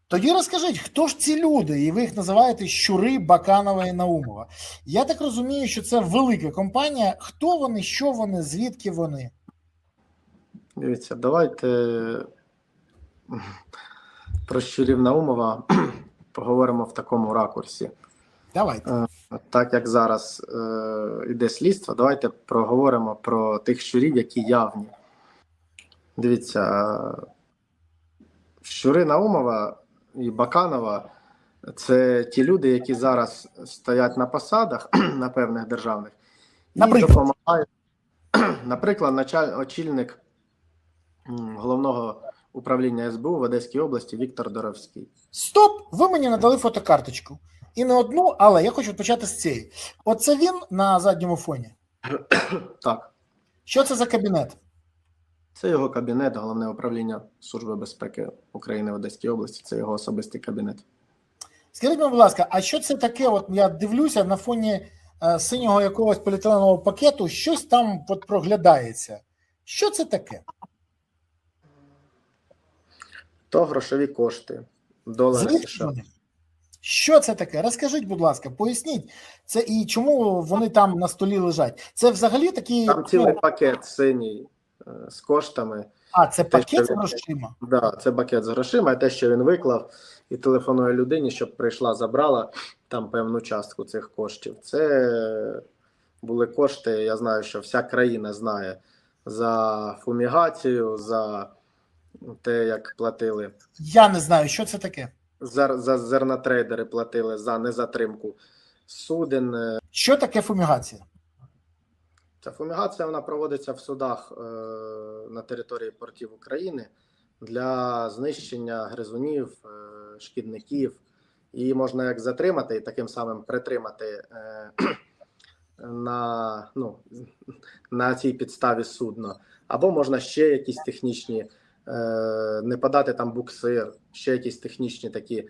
Тоді розкажіть, хто ж ці люди, і ви їх називаєте щури Баканова і Наумова. Я так розумію, що це велика компанія. Хто вони, що вони, звідки вони? Дивіться, давайте про щурів Наумова поговоримо в такому ракурсі. Давайте. Так як зараз йде слідство, давайте проговоримо про тих щурів, які явні. Дивіться, щури Наумова і Баканова – це ті люди, які зараз стоять на посадах на певних державних і допомагають. Наприклад, очільник головного управління СБУ в Одеській області Віктор Доровський. Стоп! Ви мені надали фотокарточку. І не одну, але я хочу почати з цієї. Оце він на задньому фоні? Так. Що це за кабінет? Це його кабінет, Головне управління Служби безпеки України в Одеській області. Це його особистий кабінет. Скажіть мені, будь ласка, а що це таке? От я дивлюся на фоні синього якогось поліетиленового пакету, щось там от проглядається. Що це таке? То грошові кошти, долари Звідки США. вони? Що це таке? Розкажіть, будь ласка, поясніть. Це і чому вони там на столі лежать? Це взагалі такі... Там цілий пакет синій з коштами. А, це пакет з грошима? Так, да, це пакет з грошима, і те, що він виклав і телефонує людині, щоб прийшла, забрала там певну частку цих коштів. Це були кошти. Я знаю, що вся країна знає за фумігацію, за те, як платили. Я не знаю, що це таке. За зернотрейдери платили за незатримку суден. Що таке фумігація? Ця фумігація вона проводиться в судах на території портів України для знищення гризунів, шкідників. Її можна як затримати і таким самим притримати на цій підставі судно. Або можна ще якісь технічні, не подати там буксир, ще якісь технічні такі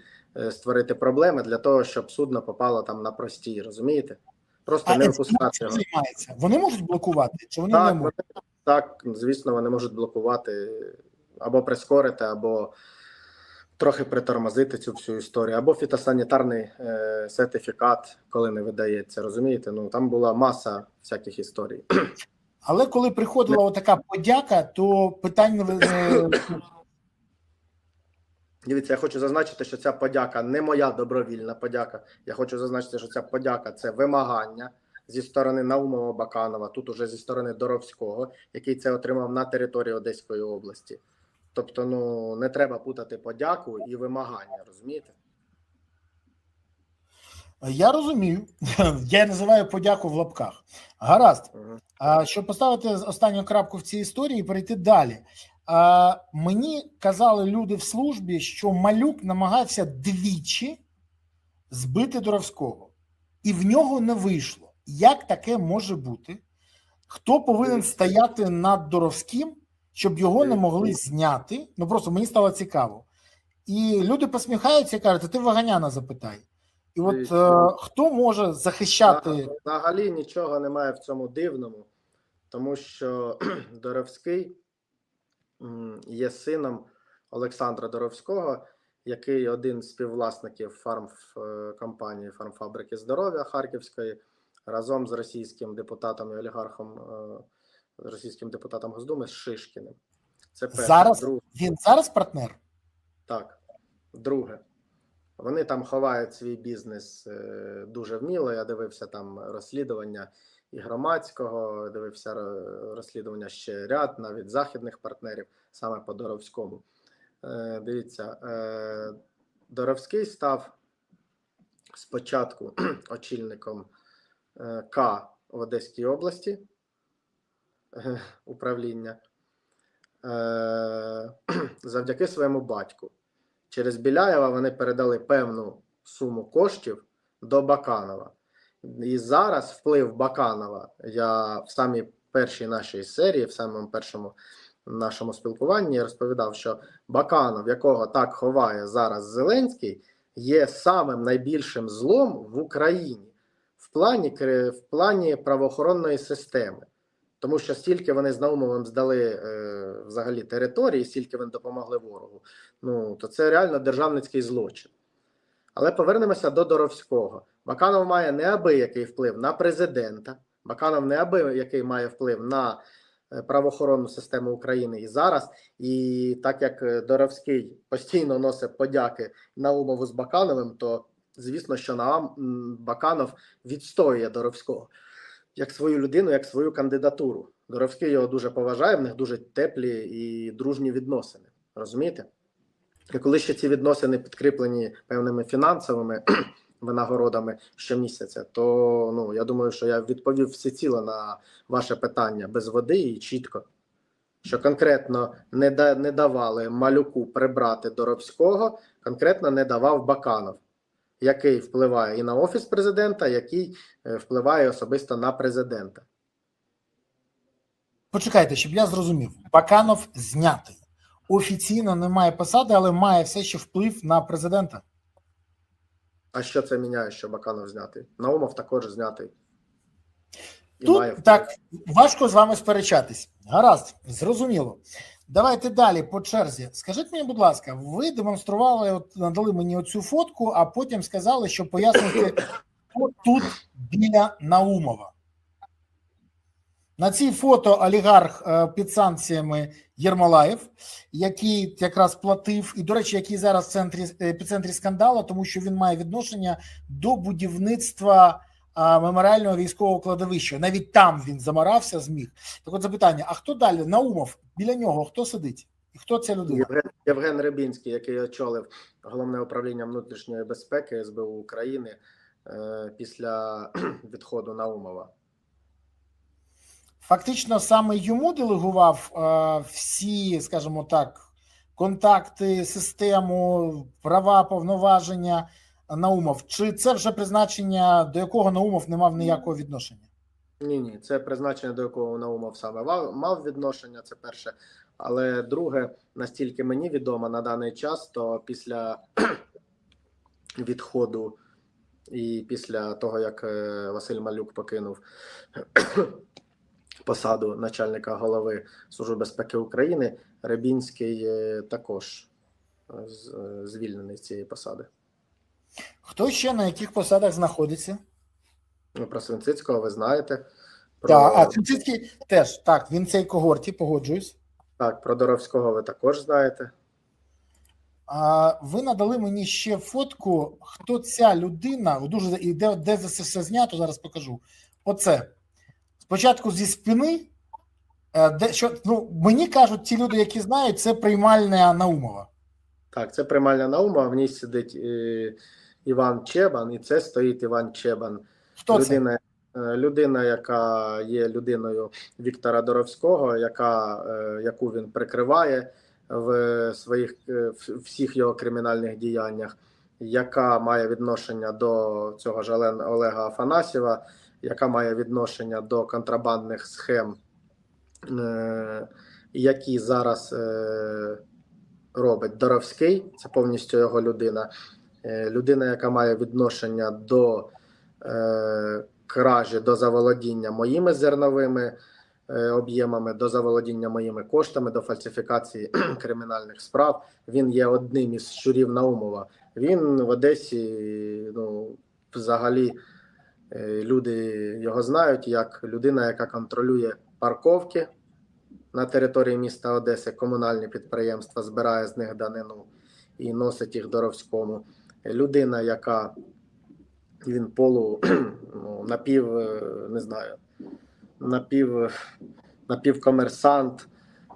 створити проблеми для того, щоб судно попало там на простій, розумієте? Просто не випускати його. Займається. Вони можуть блокувати, чи вони не можуть? Так, звісно, вони можуть блокувати або прискорити, або трохи притормозити цю всю історію, або фітосанітарний сертифікат, коли не видається, розумієте? Ну, там була маса всяких історій. Але коли приходила отака подяка, то питань не... Дивіться, я хочу зазначити, що ця подяка не моя добровільна подяка. Я хочу зазначити, що ця подяка – це вимагання зі сторони Наумова-Баканова, тут уже зі сторони Доровського, який це отримав на території Одеської області. Тобто, ну, не треба путати подяку і вимагання, розумієте? Я розумію. Я називаю подяку в лапках. Гаразд. Щоб поставити останню крапку в цій історії і перейти далі. Мені казали люди в службі, що Малюк намагався двічі збити Доровського. І в нього не вийшло. Як таке може бути? Хто повинен стояти над Доровським, щоб його не могли зняти? Ну просто мені стало цікаво. І люди посміхаються і кажуть, ти Ваганяна запитай. І от хто може захищати? Взагалі нічого немає в цьому дивному, тому що Доровський є сином Олександра Доровського, який один з співвласників фармкомпанії «Фармфабрики здоров'я» Харківської, разом з російським депутатом і олігархом, російським депутатом Госдуми Шишкіним. Це перше. Зараз? Друге. Він зараз партнер? Так. Друге. Вони там ховають свій бізнес дуже вміло. Я дивився там розслідування і Громадського, дивився розслідування ще ряд, навіть західних партнерів, саме по Доровському. Дивіться, Доровський став спочатку очільником К в Одеській області управління завдяки своєму батьку. Через Біляєва вони передали певну суму коштів до Баканова. І зараз вплив Баканова, я в самій першій нашій серії, в самому першому нашому спілкуванні розповідав, що Баканов, якого так ховає зараз Зеленський, є самим найбільшим злом в Україні в плані правоохоронної системи. Тому що стільки вони з Наумовим здали взагалі території, стільки вони допомогли ворогу, ну, то це реально державницький злочин. Але повернемося до Доровського. Баканов має неабиякий вплив на президента, Баканов неабиякий має вплив на правоохоронну систему України і зараз. І так як Доровський постійно носить подяки Наумову з Бакановим, то звісно, що Баканов відстоює Доровського як свою людину, як свою кандидатуру. Доровський його дуже поважає, в них дуже теплі і дружні відносини. Розумієте? І коли ще ці відносини підкріплені певними фінансовими винагородами щомісяця, то ну, я думаю, що я відповів всеціло на ваше питання без води і чітко. Що конкретно не давали Малюку прибрати Доровського, конкретно не давав Баканов, який впливає і на Офіс президента, який впливає особисто на президента. Почекайте, щоб я зрозумів. Баканов знятий. Офіційно не має посади, але має все ще вплив на президента. А що це міняє, що Баканов знятий? Наумов також знятий. Тут так, важко з вами сперечатись. Гаразд, зрозуміло. Давайте далі по черзі. Скажіть мені, будь ласка, ви демонстрували, надали мені оцю фотку, а потім сказали, що пояснити, хто тут біля Наумова. На цій фото олігарх під санкціями Єрмолаєв, який якраз платив, і, до речі, який зараз в епіцентрі скандалу, тому що він має відношення до будівництва меморіального військового кладовища. Навіть там він замарався, зміг. Так от запитання, а хто далі? Наумов, біля нього хто сидить? І хто ця людина? Євген Рибінський, який очолив Головне управління внутрішньої безпеки СБУ України після відходу Наумова. Фактично саме йому делегував всі, скажімо так, контакти, систему, права, повноваження Наумов? Чи це вже призначення, до якого Наумов не мав ніякого відношення? Ні, це призначення, до якого Наумов саме мав відношення, це перше. Але друге, настільки мені відомо на даний час, то після відходу і після того, як Василь Малюк покинув посаду начальника голови Служби безпеки України, Рибінський також звільнений з цієї посади. Хто ще на яких посадах знаходиться? Ну, про Свинцицького ви знаєте. Так, а Свинцицький теж, так, він в цій когорті, погоджуюсь. Так, про Доровського ви також знаєте. Ви надали мені ще фотку, хто ця людина, дуже, і де це все знято, зараз покажу. Оце. Спочатку зі спини, мені кажуть, ті люди, які знають, це приймальня Наумова. Так, це приймальня Наумова, в ній сидить Іван Чебан, і це стоїть Іван Чебан. Хто це? Людина, яка є людиною Віктора Доровського, яку він прикриває в всіх його кримінальних діяннях, яка має відношення до цього ж Олега Афанасьєва, яка має відношення до контрабандних схем, які зараз робить Доровський, це повністю його людина. Людина, яка має відношення до кражі, до заволодіння моїми зерновими об'ємами, до заволодіння моїми коштами, до фальсифікації кримінальних справ. Він є одним із щурів Наумова. Він в Одесі, взагалі, люди його знають як людина, яка контролює парковки на території міста Одеси, комунальні підприємства, збирає з них данину і носить їх Доровському. Людина, яка він напівкомерсант,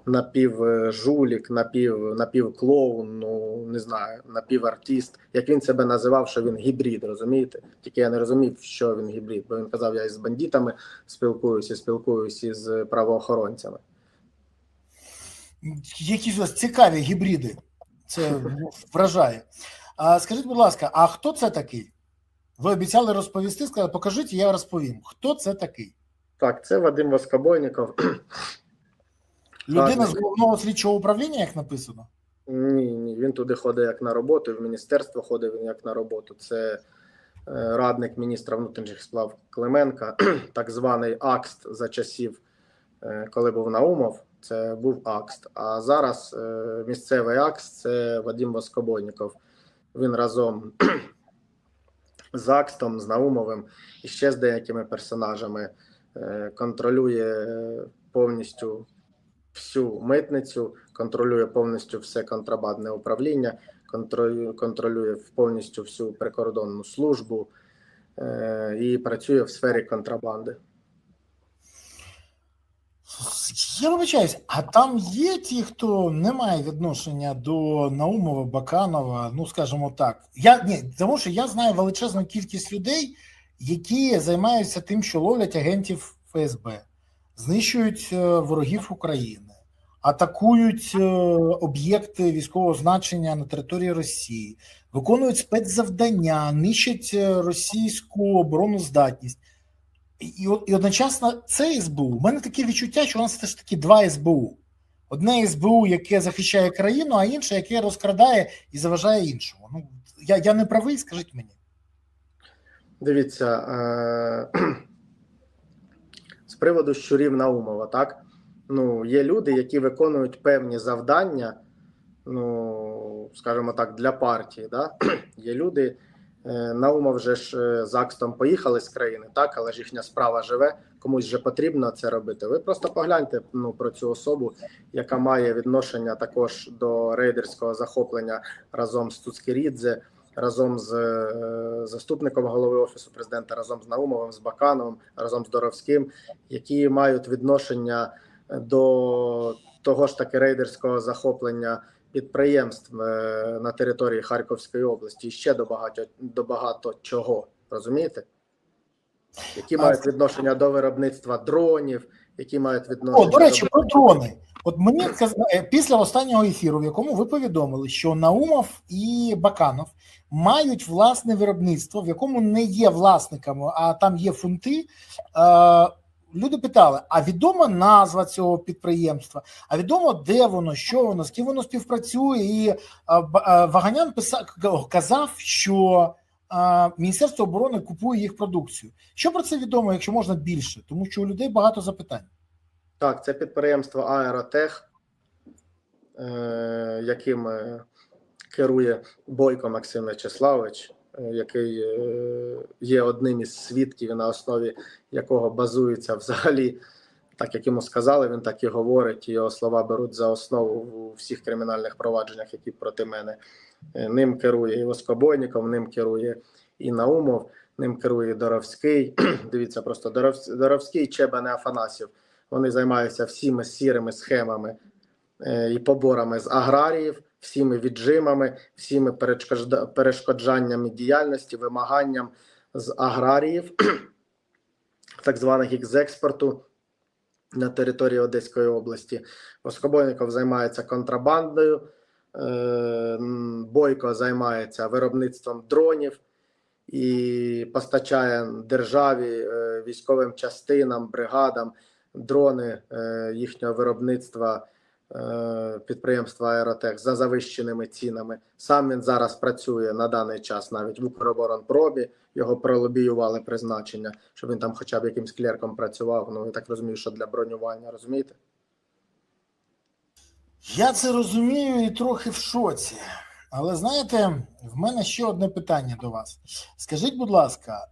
напівжулік, напівклоун, напівартист. Як він себе називав, що він гібрид, розумієте? Тільки я не розумів, що він гібрид, бо він казав, я із бандитами спілкуюся із правоохоронцями. Які ж у вас цікаві гібриди. Це вражає. Скажіть, будь ласка, а хто це такий? Ви обіцяли розповісти, сказали, покажіть, я розповім. Хто це такий? Так, це Вадим Воскобойников. Людина з головного слідчого управління, як написано? Ні, він туди ходить як на роботу, в міністерство ходить він як на роботу. Це радник міністра внутрішніх справ Клименка, так званий АКСТ за часів, коли був Наумов, це був АКСТ. А зараз місцевий АКСТ – це Вадим Воскобойников. Він разом з АКСТом, з Наумовим і ще з деякими персонажами контролює повністю всю митницю, контролює повністю все контрабандне управління, контролює повністю всю прикордонну службу і працює в сфері контрабанди. Я вибачаюсь, а там є ті, хто не має відношення до Наумова, Баканова, скажімо так. Тому що я знаю величезну кількість людей, які займаються тим, що ловлять агентів ФСБ, знищують ворогів України, атакують об'єкти військового значення на території Росії, виконують спецзавдання, нищать російську обороноздатність. І одночасно це СБУ. У мене таке відчуття, що у нас все ж таки два СБУ. Одне СБУ, яке захищає країну, а інше, яке розкрадає і заважає іншому. Я не правий, скажіть мені. Дивіться, з приводу щурів Наумова, так? Є люди, які виконують певні завдання, скажімо так, для партії, да? Є люди, Наумов вже ж з АКСТом поїхали з країни, так, але ж їхня справа живе, комусь же потрібно це робити. Ви просто погляньте про цю особу, яка має відношення також до рейдерського захоплення разом з Цуцкерідзе, разом з заступником голови Офісу президента, разом з Наумовим, з Бакановим, разом з Доровським, які мають відношення до того ж таки рейдерського захоплення підприємств на території Харківської області і ще до багато чого, розумієте? Які мають відношення до виробництва дронів, які мають відношення до речі, про дрони. От мені після останнього ефіру, в якому ви повідомили, що Наумов і Баканов мають власне виробництво, в якому не є власниками, а там є фунти. Люди питали, а відома назва цього підприємства, а відомо, де воно, що воно, з ким воно співпрацює. І Ваганян казав, що Міністерство оборони купує їх продукцію. Що про це відомо, якщо можна більше? Тому що у людей багато запитань. Так, це підприємство Аеротех, яким керує Бойко Максим Вячеславович, який є одним із свідків, на основі якого базується взагалі, так як йому сказали, він так і говорить, його слова беруть за основу у всіх кримінальних провадженнях, які проти мене. Ним керує і Воскобойніков, ним керує і Наумов, ним керує Доровський. Дивіться, просто Доровський, Чебан і Афанасів. Вони займаються всіми сірими схемами і поборами з аграріїв, всіми віджимами, всіми перешкоджаннями діяльності, вимаганням з аграріїв, так званих їх з експорту на території Одеської області. Воскобойников займається контрабандою, Бойко займається виробництвом дронів і постачає державі, військовим частинам, бригадам дрони їхнього виробництва підприємства Аеротех за завищеними цінами. Сам він зараз працює на даний час навіть в Укроборонпробі, його пролобіювали призначення, щоб він там хоча б якимсь клерком працював. Ну, я так розумію, що для бронювання, розумієте? Я це розумію і трохи в шоці. Але знаєте, в мене ще одне питання до вас. Скажіть, будь ласка,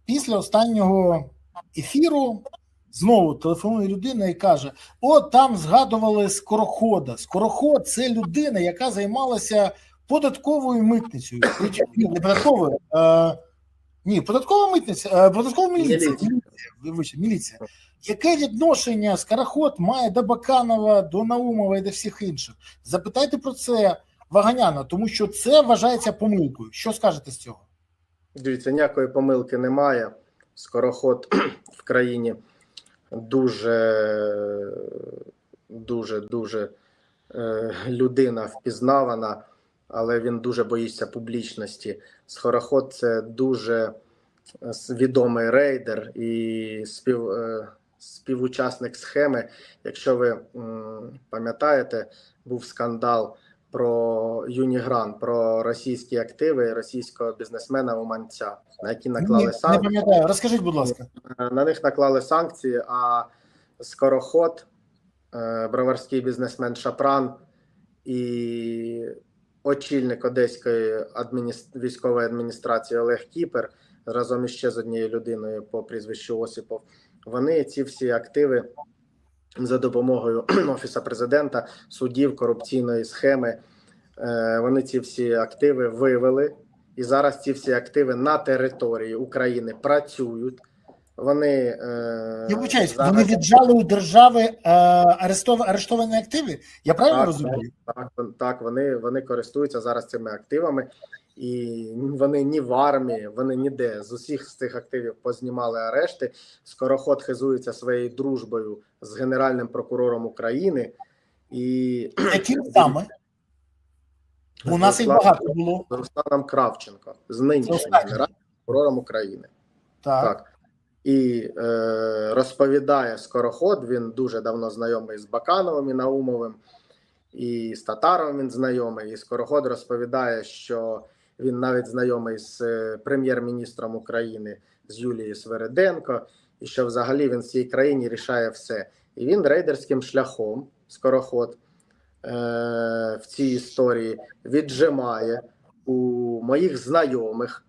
після останнього ефіру знову телефонує людина і каже, от там згадували Скорохода. Скороход – це людина, яка займалася податковою митницею. Не податковою, податкова митниця, податкова міліція. Яке відношення Скороход має до Баканова, до Наумова і до всіх інших? Запитайте про це Ваганяна, тому що це вважається помилкою. Що скажете з цього? Дивіться, ніякої помилки немає. Скороход в країні дуже людина впізнавана, але він дуже боїться публічності. Скороход – це дуже відомий рейдер і співучасник схеми. Якщо ви пам'ятаєте, був скандал про Юнігран, про російські активи російського бізнесмена Уманця, на які наклали санкції. Не пам'ятаю, розкажіть, будь ласка. На них наклали санкції, а Скороход, броварський бізнесмен Шапран і очільник Одеської військової адміністрації Олег Кіпер разом іще з однією людиною по прізвищу Осипов, вони ці всі активи за допомогою Офісу президента, судів, корупційної схеми, вони ці всі активи вивели. І зараз ці всі активи на території України працюють. Вони вони віджали у держави арештовані активи? Я правильно розумію? Так, вони користуються зараз цими активами. І вони ні в армії, вони ніде. З усіх з цих активів познімали арешти. Скороход хизується своєю дружбою з Генеральним прокурором України. Яким саме? У нас їх багато було. З Русланом Кравченко, з нинішнім Генеральним прокурором України. Так. І розповідає Скороход, він дуже давно знайомий з Бакановим і Наумовим, і з Татаровим він знайомий. І Скороход розповідає, що він навіть знайомий з прем'єр-міністром України, з Юлією Свериденко, і що взагалі він в цій країні рішає все. І він рейдерським шляхом, Скороход, в цій історії віджимає у моїх знайомих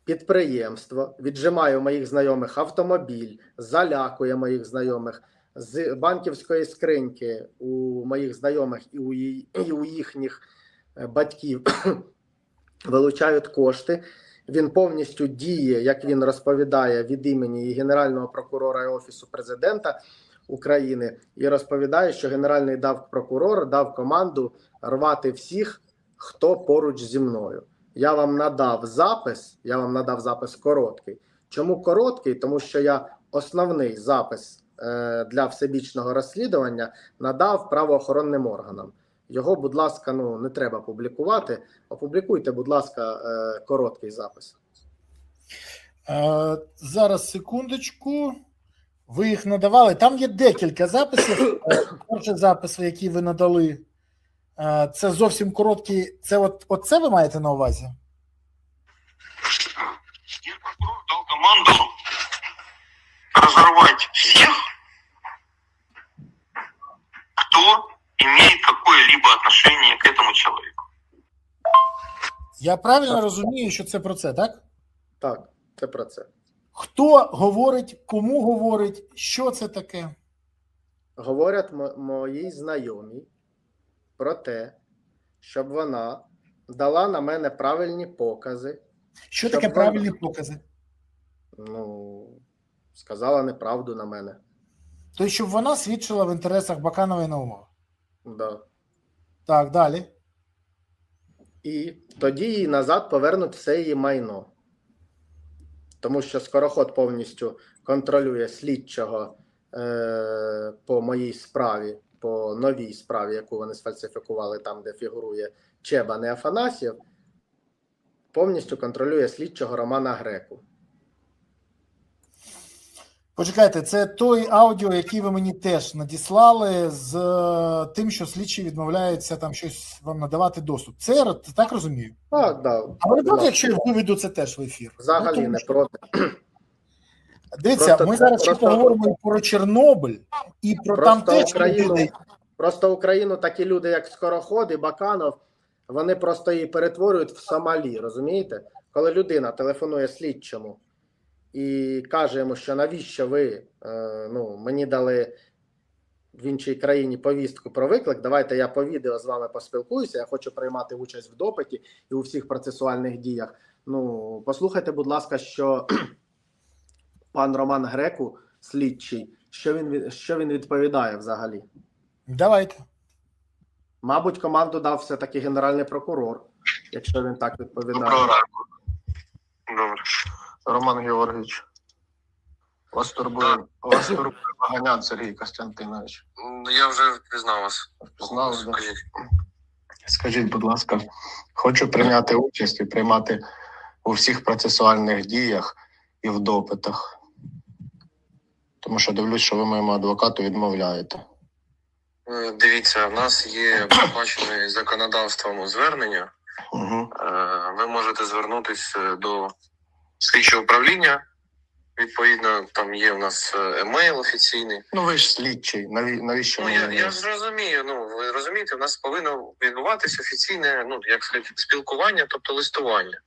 підприємство, віджимає у моїх знайомих автомобіль, залякує моїх знайомих, з банківської скриньки у моїх знайомих і у їхніх батьків вилучають кошти. Він повністю діє, як він розповідає, від імені і Генерального прокурора і Офісу Президента України, і розповідає, що Генеральний прокурор дав команду рвати всіх, хто поруч зі мною. Я вам надав запис короткий. Чому короткий? Тому що я основний запис для всебічного розслідування надав правоохоронним органам. Його, будь ласка, не треба публікувати. Опублікуйте, будь ласка, короткий запис. Зараз, секундочку. Ви їх надавали. Там є декілька записів. Перший запис, який ви надали, це зовсім короткий. Це оце ви маєте на увазі? Прокурор дал команду разорвать всех, кто имеет какое-либо отношение к этому человеку. Я правильно розумію, що це про це, так? Так, це про це. Хто говорить, кому говорить, що це таке? Говорять моїй знайомій про те, щоб вона дала на мене правильні покази. Що Щоб таке правильні покази? Сказала неправду на мене. Тобто, щоб вона свідчила в інтересах Баканова і Наумова. Да. Так, далі. І тоді їй назад повернуть все її майно. Тому що Скороход повністю контролює слідчого по моїй справі, по новій справі, яку вони сфальсифікували там, де фігурує Чеба, не Афанасьєв, повністю контролює слідчого Романа Греку. Почекайте, це той аудіо, який ви мені теж надіслали з тим, що слідчі відмовляються там щось вам надавати доступ. Це я так розумію? Так, да. А ви проти, якщо я виведу це теж в ефір? Взагалі тому не що- проти. Дивіться, Просто ми це- зараз ще просто- поговоримо і про Чорнобиль, і про там теж люди. Просто Україну такі люди, як Скороход і Баканов, вони просто її перетворюють в Сомалі, розумієте? Коли людина телефонує слідчому і каже йому, що навіщо ви мені дали в іншій країні повістку про виклик, давайте я по відео з вами поспілкуюся, я хочу приймати участь в допиті і у всіх процесуальних діях. Послухайте, будь ласка, що пан Роман Греку, слідчий, що він відповідає взагалі? Давайте. Мабуть, команду дав все-таки Генеральний прокурор, якщо він так відповідає. Доброго ранку. Добре. Роман Георгійович, вас турбує Ваганян Сергій Костянтинович. Я вже впізнав вас. Впізнали, да? Скажіть. Скажіть, будь ласка, хочу прийняти участь і приймати у всіх процесуальних діях і в допитах. Тому що дивлюсь, що ви моєму адвокату відмовляєте. Дивіться, в нас є передбачене законодавством звернення. Угу. Ви можете звернутися до слідчого управління. Відповідно, там є у нас емейл офіційний. Ви ж слідчий, навіщо мені? Я зрозумію. Ви розумієте, у нас повинно відбуватися офіційне, як сказати, спілкування, тобто листування.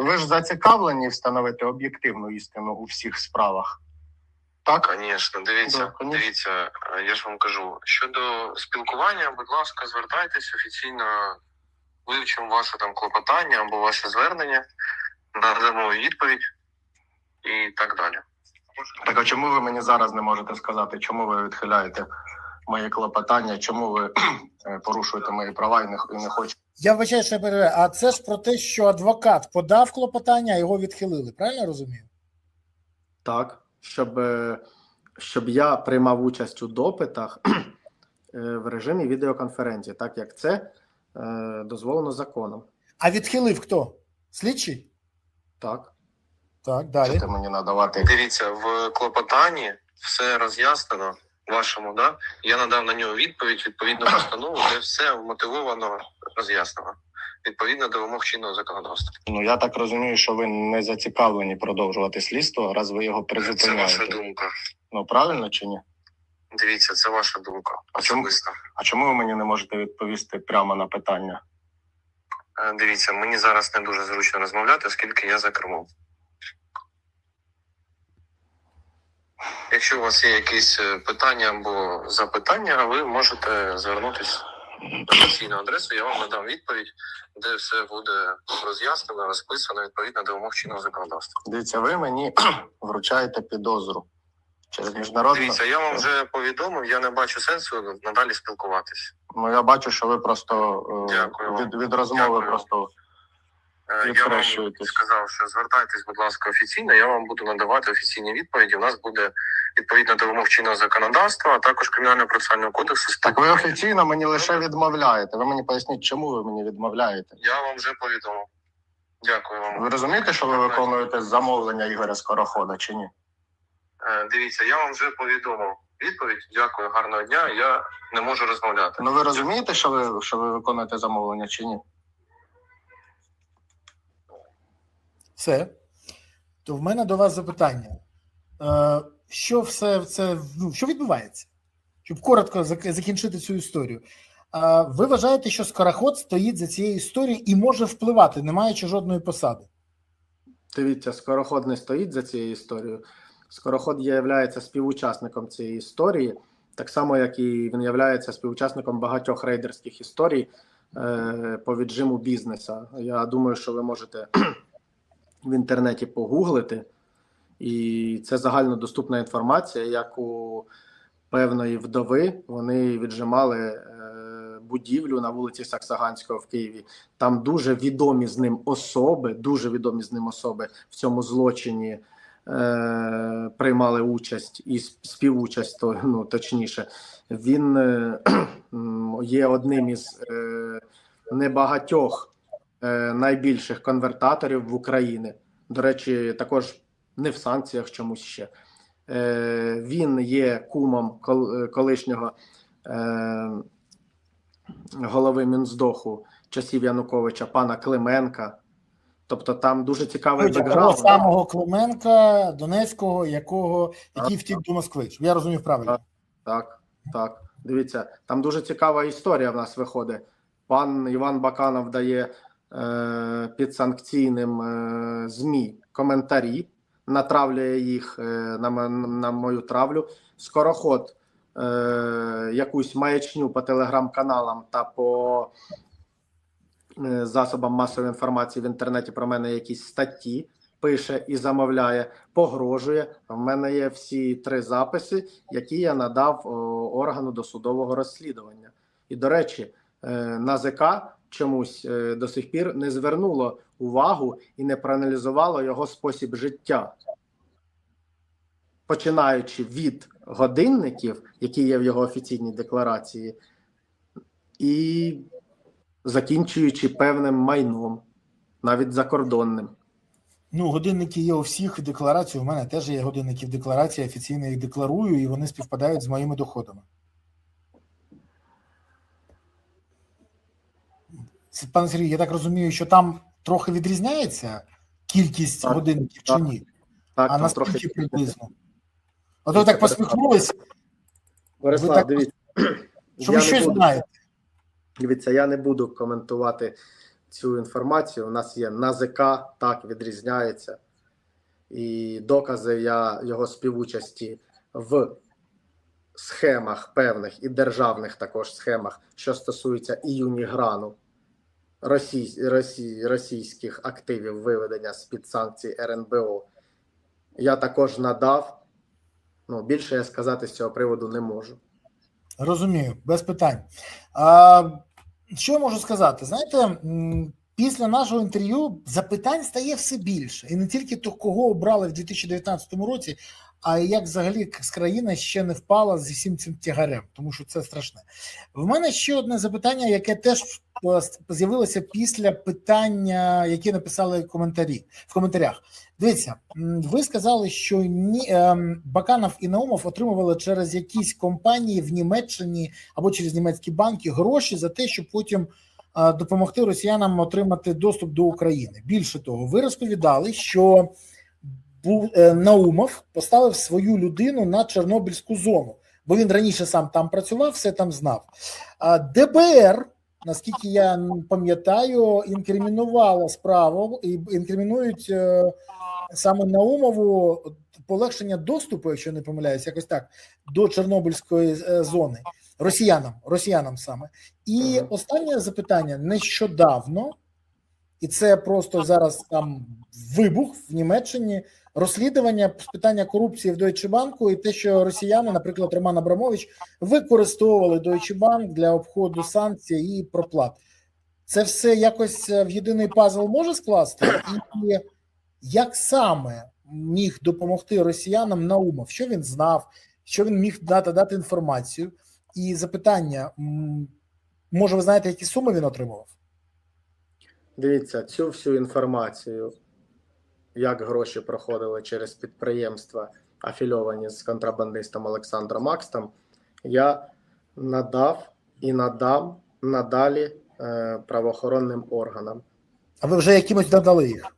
Ви ж зацікавлені встановити об'єктивну істину у всіх справах? Так? Звісно, дивіться, Да, конечно. дивіться, я ж вам кажу, щодо спілкування, будь ласка, звертайтесь офіційно, вивчимо ваше там клопотання або ваше звернення, надамо відповідь і так далі. Так, а чому ви мені зараз не можете сказати, чому ви відхиляєте мої клопотання, чому ви порушуєте мої права і не хочете? Я вибачаю, що я перебиваю. А це ж про те, що адвокат подав клопотання, а його відхилили. Правильно я розумію? Так, щоб я приймав участь у допитах в режимі відеоконференції, так як це дозволено законом. А відхилив хто? Слідчий? Так. Так, далі. Хочете мені надавати? Дивіться, в клопотанні все роз'яснено вашому, да? Я надав на нього відповідь, відповідно постанову, де все вмотивовано, роз'яснено. Відповідно до вимог чинного законодавства. Я так розумію, що ви не зацікавлені продовжувати слідство, раз ви його Це ваша призупиняєте. думка. Правильно чи ні? Дивіться, це ваша думка. А чому? Особиста. А чому ви мені не можете відповісти прямо на питання? Дивіться, мені зараз не дуже зручно розмовляти, оскільки я за кермом. Якщо у вас є якісь питання або запитання, ви можете звернутися. офіційну адресу, я вам надам відповідь, де все буде роз'яснено, розписано відповідно до вимог чинного законодавства. Дивіться, ви мені вручаєте підозру через міжнародну... Дивіться, я вам вже повідомив, я не бачу сенсу надалі спілкуватись. Ну, я бачу, що ви просто від розмови Дякую. Просто я вам сказав, що звертайтесь, будь ласка, офіційно, я вам буду надавати офіційні відповіді, у нас буде відповідно до вимог чинного законодавства, а також Кримінально-процесуального кодексу. Так ви офіційно мені лише відмовляєте. Ви мені поясніть, чому ви мені відмовляєте? Я вам вже повідомив. Дякую вам. Ви розумієте, що ви виконуєте замовлення Ігоря Скорохода, чи ні? Дивіться, я вам вже повідомив відповідь. Дякую, гарного дня. Я не можу розмовляти. Ну ви розумієте, що ви виконуєте замовлення, чи ні? Все. То в мене до вас запитання. Що все це, що відбувається? Щоб коротко закінчити цю історію. Ви вважаєте, що Скороход стоїть за цією історією і може впливати, не маючи жодної посади? Дивіться, Скороход не стоїть за цією історією. Скороход є співучасником цієї історії, так само, як і він є співучасником багатьох рейдерських історій по віджиму бізнесу. Я думаю, що ви можете в інтернеті погуглити, і це загальнодоступна інформація, як у певної вдови вони віджимали будівлю на вулиці Саксаганського в Києві. Там дуже відомі з ним особи в цьому злочині приймали участь і співучасть, точніше. Він є одним із небагатьох найбільших конвертаторів в Україні. До речі, також не в санкціях чомусь ще. Він є кумом колишнього голови Мінздоху часів Януковича, пана Клименка. Тобто там дуже цікавий бекграунд. Того самого Клименка, Донецького, який втік до Москви. Я розумів правильно. Так. Дивіться, там дуже цікава історія в нас виходить. Пан Іван Баканов дає підсанкційним ЗМІ коментарі, натравлює їх на мою травлю. Скороход якусь маячню по телеграм-каналам та по засобам масової інформації в інтернеті про мене якісь статті пише і замовляє, погрожує. В мене є всі 3 записи, які я надав органу досудового розслідування. І, до речі, НАЗК чомусь до сих пір не звернуло увагу і не проаналізувало його спосіб життя. Починаючи від годинників, які є в його офіційній декларації, і закінчуючи певним майном, навіть закордонним. Годинники є у всіх в декларації. У мене теж є годинники в декларації, офіційно їх декларую, і вони співпадають з моїми доходами. Пане Сергію, я так розумію, що там трохи відрізняється кількість годинників чи ні? Так, а наскільки приблизно? От ви так посміхнулись. Борислав, дивіться. Що ви щось знаєте? Дивіться, я не буду коментувати цю інформацію. У нас є НАЗК, так, відрізняється. І докази його співучасті в схемах певних і державних також схемах, що стосується і Юніграну, російських активів виведення з-під санкцій РНБО, я також надав. Більше я сказати з цього приводу не можу. Розумію, без питань. Що я можу сказати? Знаєте, після нашого інтерв'ю запитань стає все більше. І не тільки то, кого обрали в 2019 році, а як взагалі країна ще не впала зі всім цим тягарем, тому що це страшне. В мене ще одне запитання, яке теж з'явилося після питання, які написали в коментарях. Дивіться, ви сказали, що Баканов і Наумов отримували через якісь компанії в Німеччині або через німецькі банки гроші за те, щоб потім допомогти росіянам отримати доступ до України. Більше того, ви розповідали, що Наумов поставив свою людину на Чорнобильську зону, бо він раніше сам там працював, все там знав. ДБР, наскільки я пам'ятаю, інкримінувало справу і інкримінують саме Наумову полегшення доступу, якщо не помиляюсь, якось так, до Чорнобильської зони. росіянам саме. І останнє запитання нещодавно, і це просто зараз там вибух в Німеччині, розслідування з питання корупції в Deutsche Bank і те, що росіяни, наприклад, Роман Абрамович, використовували Deutsche Bank для обходу санкцій і проплат. Це все якось в єдиний пазл може скласти? І як саме міг допомогти росіянам Наумов? Що він знав? Що він міг дати інформацію? І запитання, може ви знаєте, які суми він отримував? Дивіться, цю всю інформацію, як гроші проходили через підприємства, афільовані з контрабандистом Олександром Акстом, я надав і надам надалі правоохоронним органам. А ви вже якимось надали їх?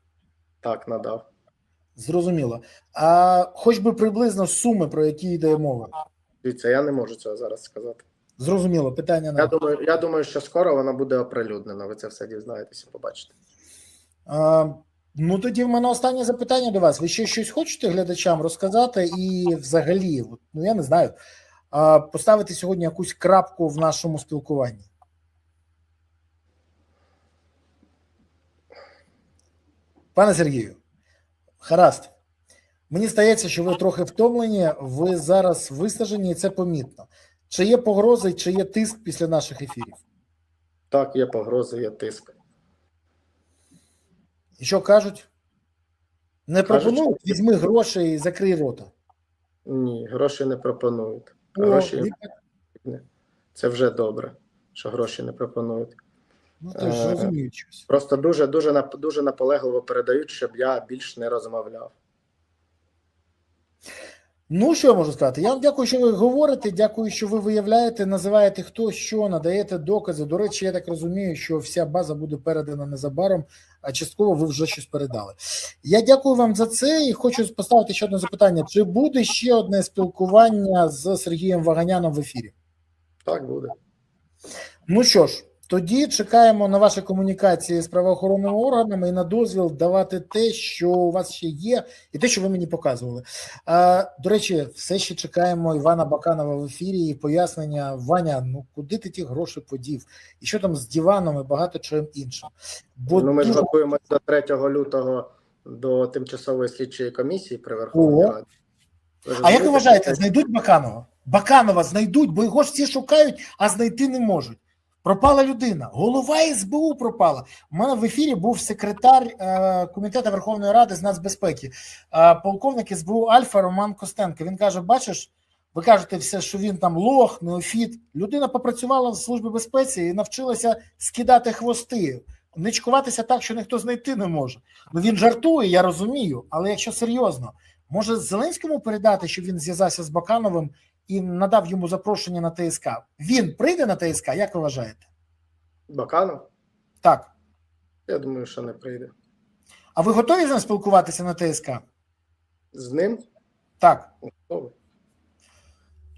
Так, надав. Зрозуміло. А хоч би приблизно суми, про які йде мова? Дивіться, я не можу цього зараз сказати. Зрозуміло, питання не. Я думаю, що скоро вона буде оприлюднена. Ви це все дізнаєтеся, побачите. Ну, тоді в мене останнє запитання до вас. Ви ще щось хочете глядачам розказати і взагалі, ну я не знаю, поставити сьогодні якусь крапку в нашому спілкуванні? Пане Сергію, гаразд. Мені здається, що ви трохи втомлені, ви зараз висаджені, і це помітно. Чи є погрози, чи є тиск після наших ефірів? Так, є погрози, є тиск. І що кажуть? Не пропонують? що- Візьми гроші і закрий рота. Ні, гроші не пропонують. О, Гроші це вже добре, що гроші не пропонують. ну, ти ж розуміють щось. Просто дуже наполегливо передають, щоб я більш не розмовляв. Ну, що я можу сказати? Я вам дякую, що ви говорите, дякую, що ви виявляєте, називаєте хто що, надаєте докази. До речі, я так розумію, що вся база буде передана незабаром, а частково ви вже щось передали. Я дякую вам за це і хочу поставити ще одне запитання. Чи буде ще одне спілкування з Сергієм Ваганяном в ефірі? Так буде. Ну що ж, тоді чекаємо на ваші комунікації з правоохоронними органами і на дозвіл давати те, що у вас ще є, і те, що ви мені показували. До речі, все ще чекаємо Івана Баканова в ефірі і пояснення. Ваня, ну куди ти ті гроші подів? І що там з диваном і багато чим іншим? Бо Ну, ми ж дуже... готуємося до 3 лютого до тимчасової слідчої комісії при Верховній О. Раді. А як ви вважаєте, знайдуть Баканова? Баканова знайдуть, бо його ж всі шукають, а знайти не можуть. Пропала людина, голова СБУ пропала. У мене в ефірі був секретар Комітету Верховної Ради з нацбезпеки, полковник СБУ Альфа Роман Костенко. Він каже, бачиш, ви кажете все, що він там лох, неофіт. Людина попрацювала в Службі безпеці і навчилася скидати хвости, ничкуватися так, що ніхто знайти не може. Ну він жартує, я розумію, але якщо серйозно, може Зеленському передати, щоб він зв'язався з Бакановим і надав йому запрошення на ТСК. Він прийде на ТСК, як ви вважаєте? Баканов? Так. Я думаю, що не прийде. А ви готові з ним спілкуватися на ТСК? З ним? Так. Готовий.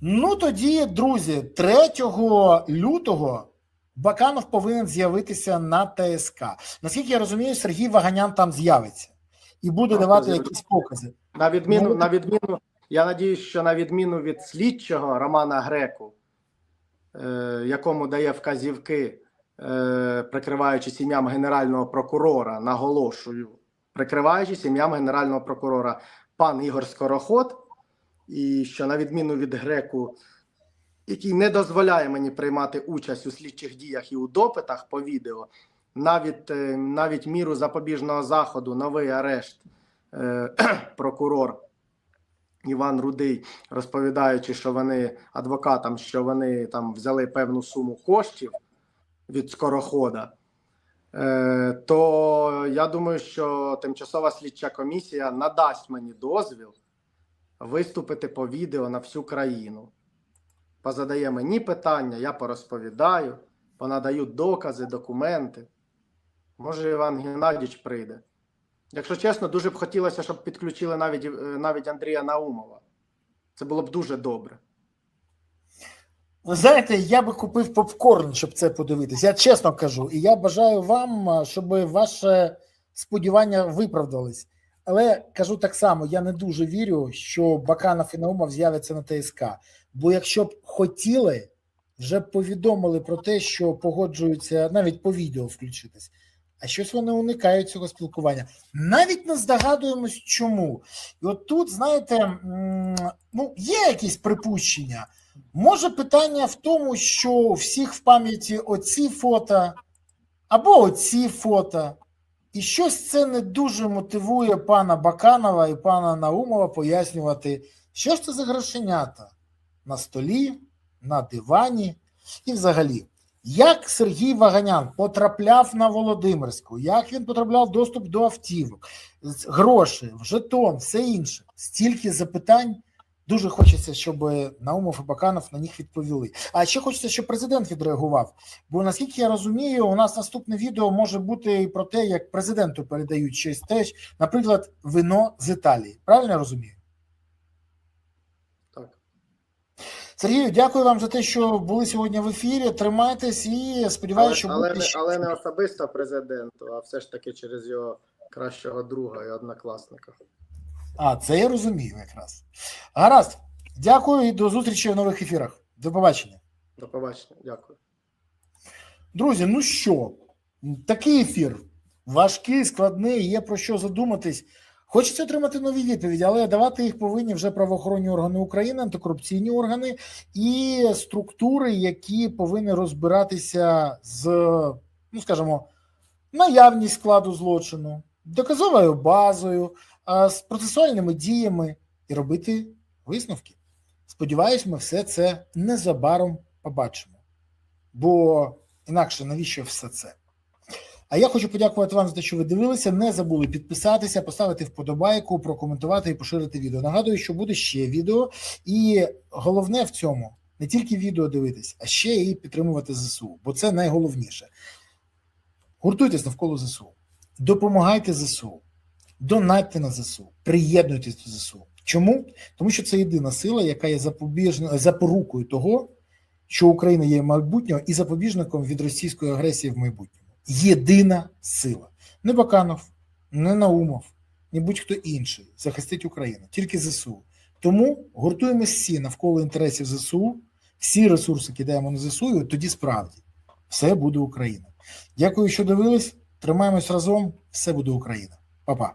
Ну тоді, друзі, 3 лютого Баканов повинен з'явитися на ТСК. Наскільки я розумію, Сергій Ваганян там з'явиться і буде давати якісь покази. На відміну, я надіюсь, що на відміну від слідчого Романа Греку, якому дає вказівки, прикриваючись ім'ям Генерального прокурора, наголошую, прикриваючись ім'ям Генерального прокурора, пан Ігор Скороход, і що на відміну від Греку, який не дозволяє мені приймати участь у слідчих діях і у допитах по відео, навіть міру запобіжного заходу, новий арешт, прокурор Іван Рудий, розповідаючи, що вони адвокатам, що вони там взяли певну суму коштів від Скорохода, то я думаю, що тимчасова слідча комісія надасть мені дозвіл виступити по відео на всю країну. Позадає мені питання, я порозповідаю, понадаю докази, документи. Може, Іван Геннадійович прийде. Якщо чесно, дуже б хотілося, щоб підключили навіть Андрія Наумова. Це було б дуже добре. Ви знаєте, я би купив попкорн, щоб це подивитися. Я чесно кажу. І я бажаю вам, щоб ваші сподівання виправдались. Але кажу так само, я не дуже вірю, що Баканов і Наумов з'являться на ТСК. Бо якщо б хотіли, вже повідомили про те, що погоджуються навіть по відео включитись. А щось вони уникають цього спілкування. Навіть не здогадуємось, чому. І от тут, знаєте, ну, є якісь припущення. Може питання в тому, що у всіх в пам'яті оці фото або оці фото. І щось це не дуже мотивує пана Баканова і пана Наумова пояснювати, що ж це за грошенята на столі, на дивані і взагалі. Як Сергій Ваганян потрапляв на Володимирську, як він потрапляв доступ до автівок, гроші, жетон, все інше. Стільки запитань, дуже хочеться, щоб Наумов і Баканов на них відповіли. А ще хочеться, щоб президент відреагував. Бо, наскільки я розумію, у нас наступне відео може бути і про те, як президенту передають щось теж, наприклад, вино з Італії. Правильно я розумію? Так. Сергію, дякую вам за те, що були сьогодні в ефірі. Тримайтесь і сподіваюся, що буде ще. Але не особисто президенту, а все ж таки через його кращого друга і однокласника. А, це я розумію якраз. Гаразд. Дякую і до зустрічі в нових ефірах. До побачення. До побачення. Дякую. Друзі, ну що, такий ефір. Важкий, складний, є про що задуматись. Хочеться отримати нові відповіді, але давати їх повинні вже правоохоронні органи України, антикорупційні органи і структури, які повинні розбиратися з, ну скажімо, наявність складу злочину, доказовою базою, з процесуальними діями і робити висновки. Сподіваюсь, ми все це незабаром побачимо. Бо інакше навіщо все це? А я хочу подякувати вам за те, що ви дивилися. Не забули підписатися, поставити вподобайку, прокоментувати і поширити відео. Нагадую, що буде ще відео. І головне в цьому не тільки відео дивитись, а ще і підтримувати ЗСУ. Бо це найголовніше. Гуртуйтесь навколо ЗСУ. Допомагайте ЗСУ. Донатьте на ЗСУ. Приєднуйтесь до ЗСУ. Чому? Тому що це єдина сила, яка є запорукою того, що Україна є майбутнього і запобіжником від російської агресії в майбутньому. Єдина сила. Не Баканов, не Наумов, ні будь-хто інший захистить Україну. Тільки ЗСУ. Тому гуртуємося всі навколо інтересів ЗСУ, всі ресурси кидаємо на ЗСУ, і тоді справді все буде Україна. Дякую, що дивились. Тримаємось разом. Все буде Україна. Па-па.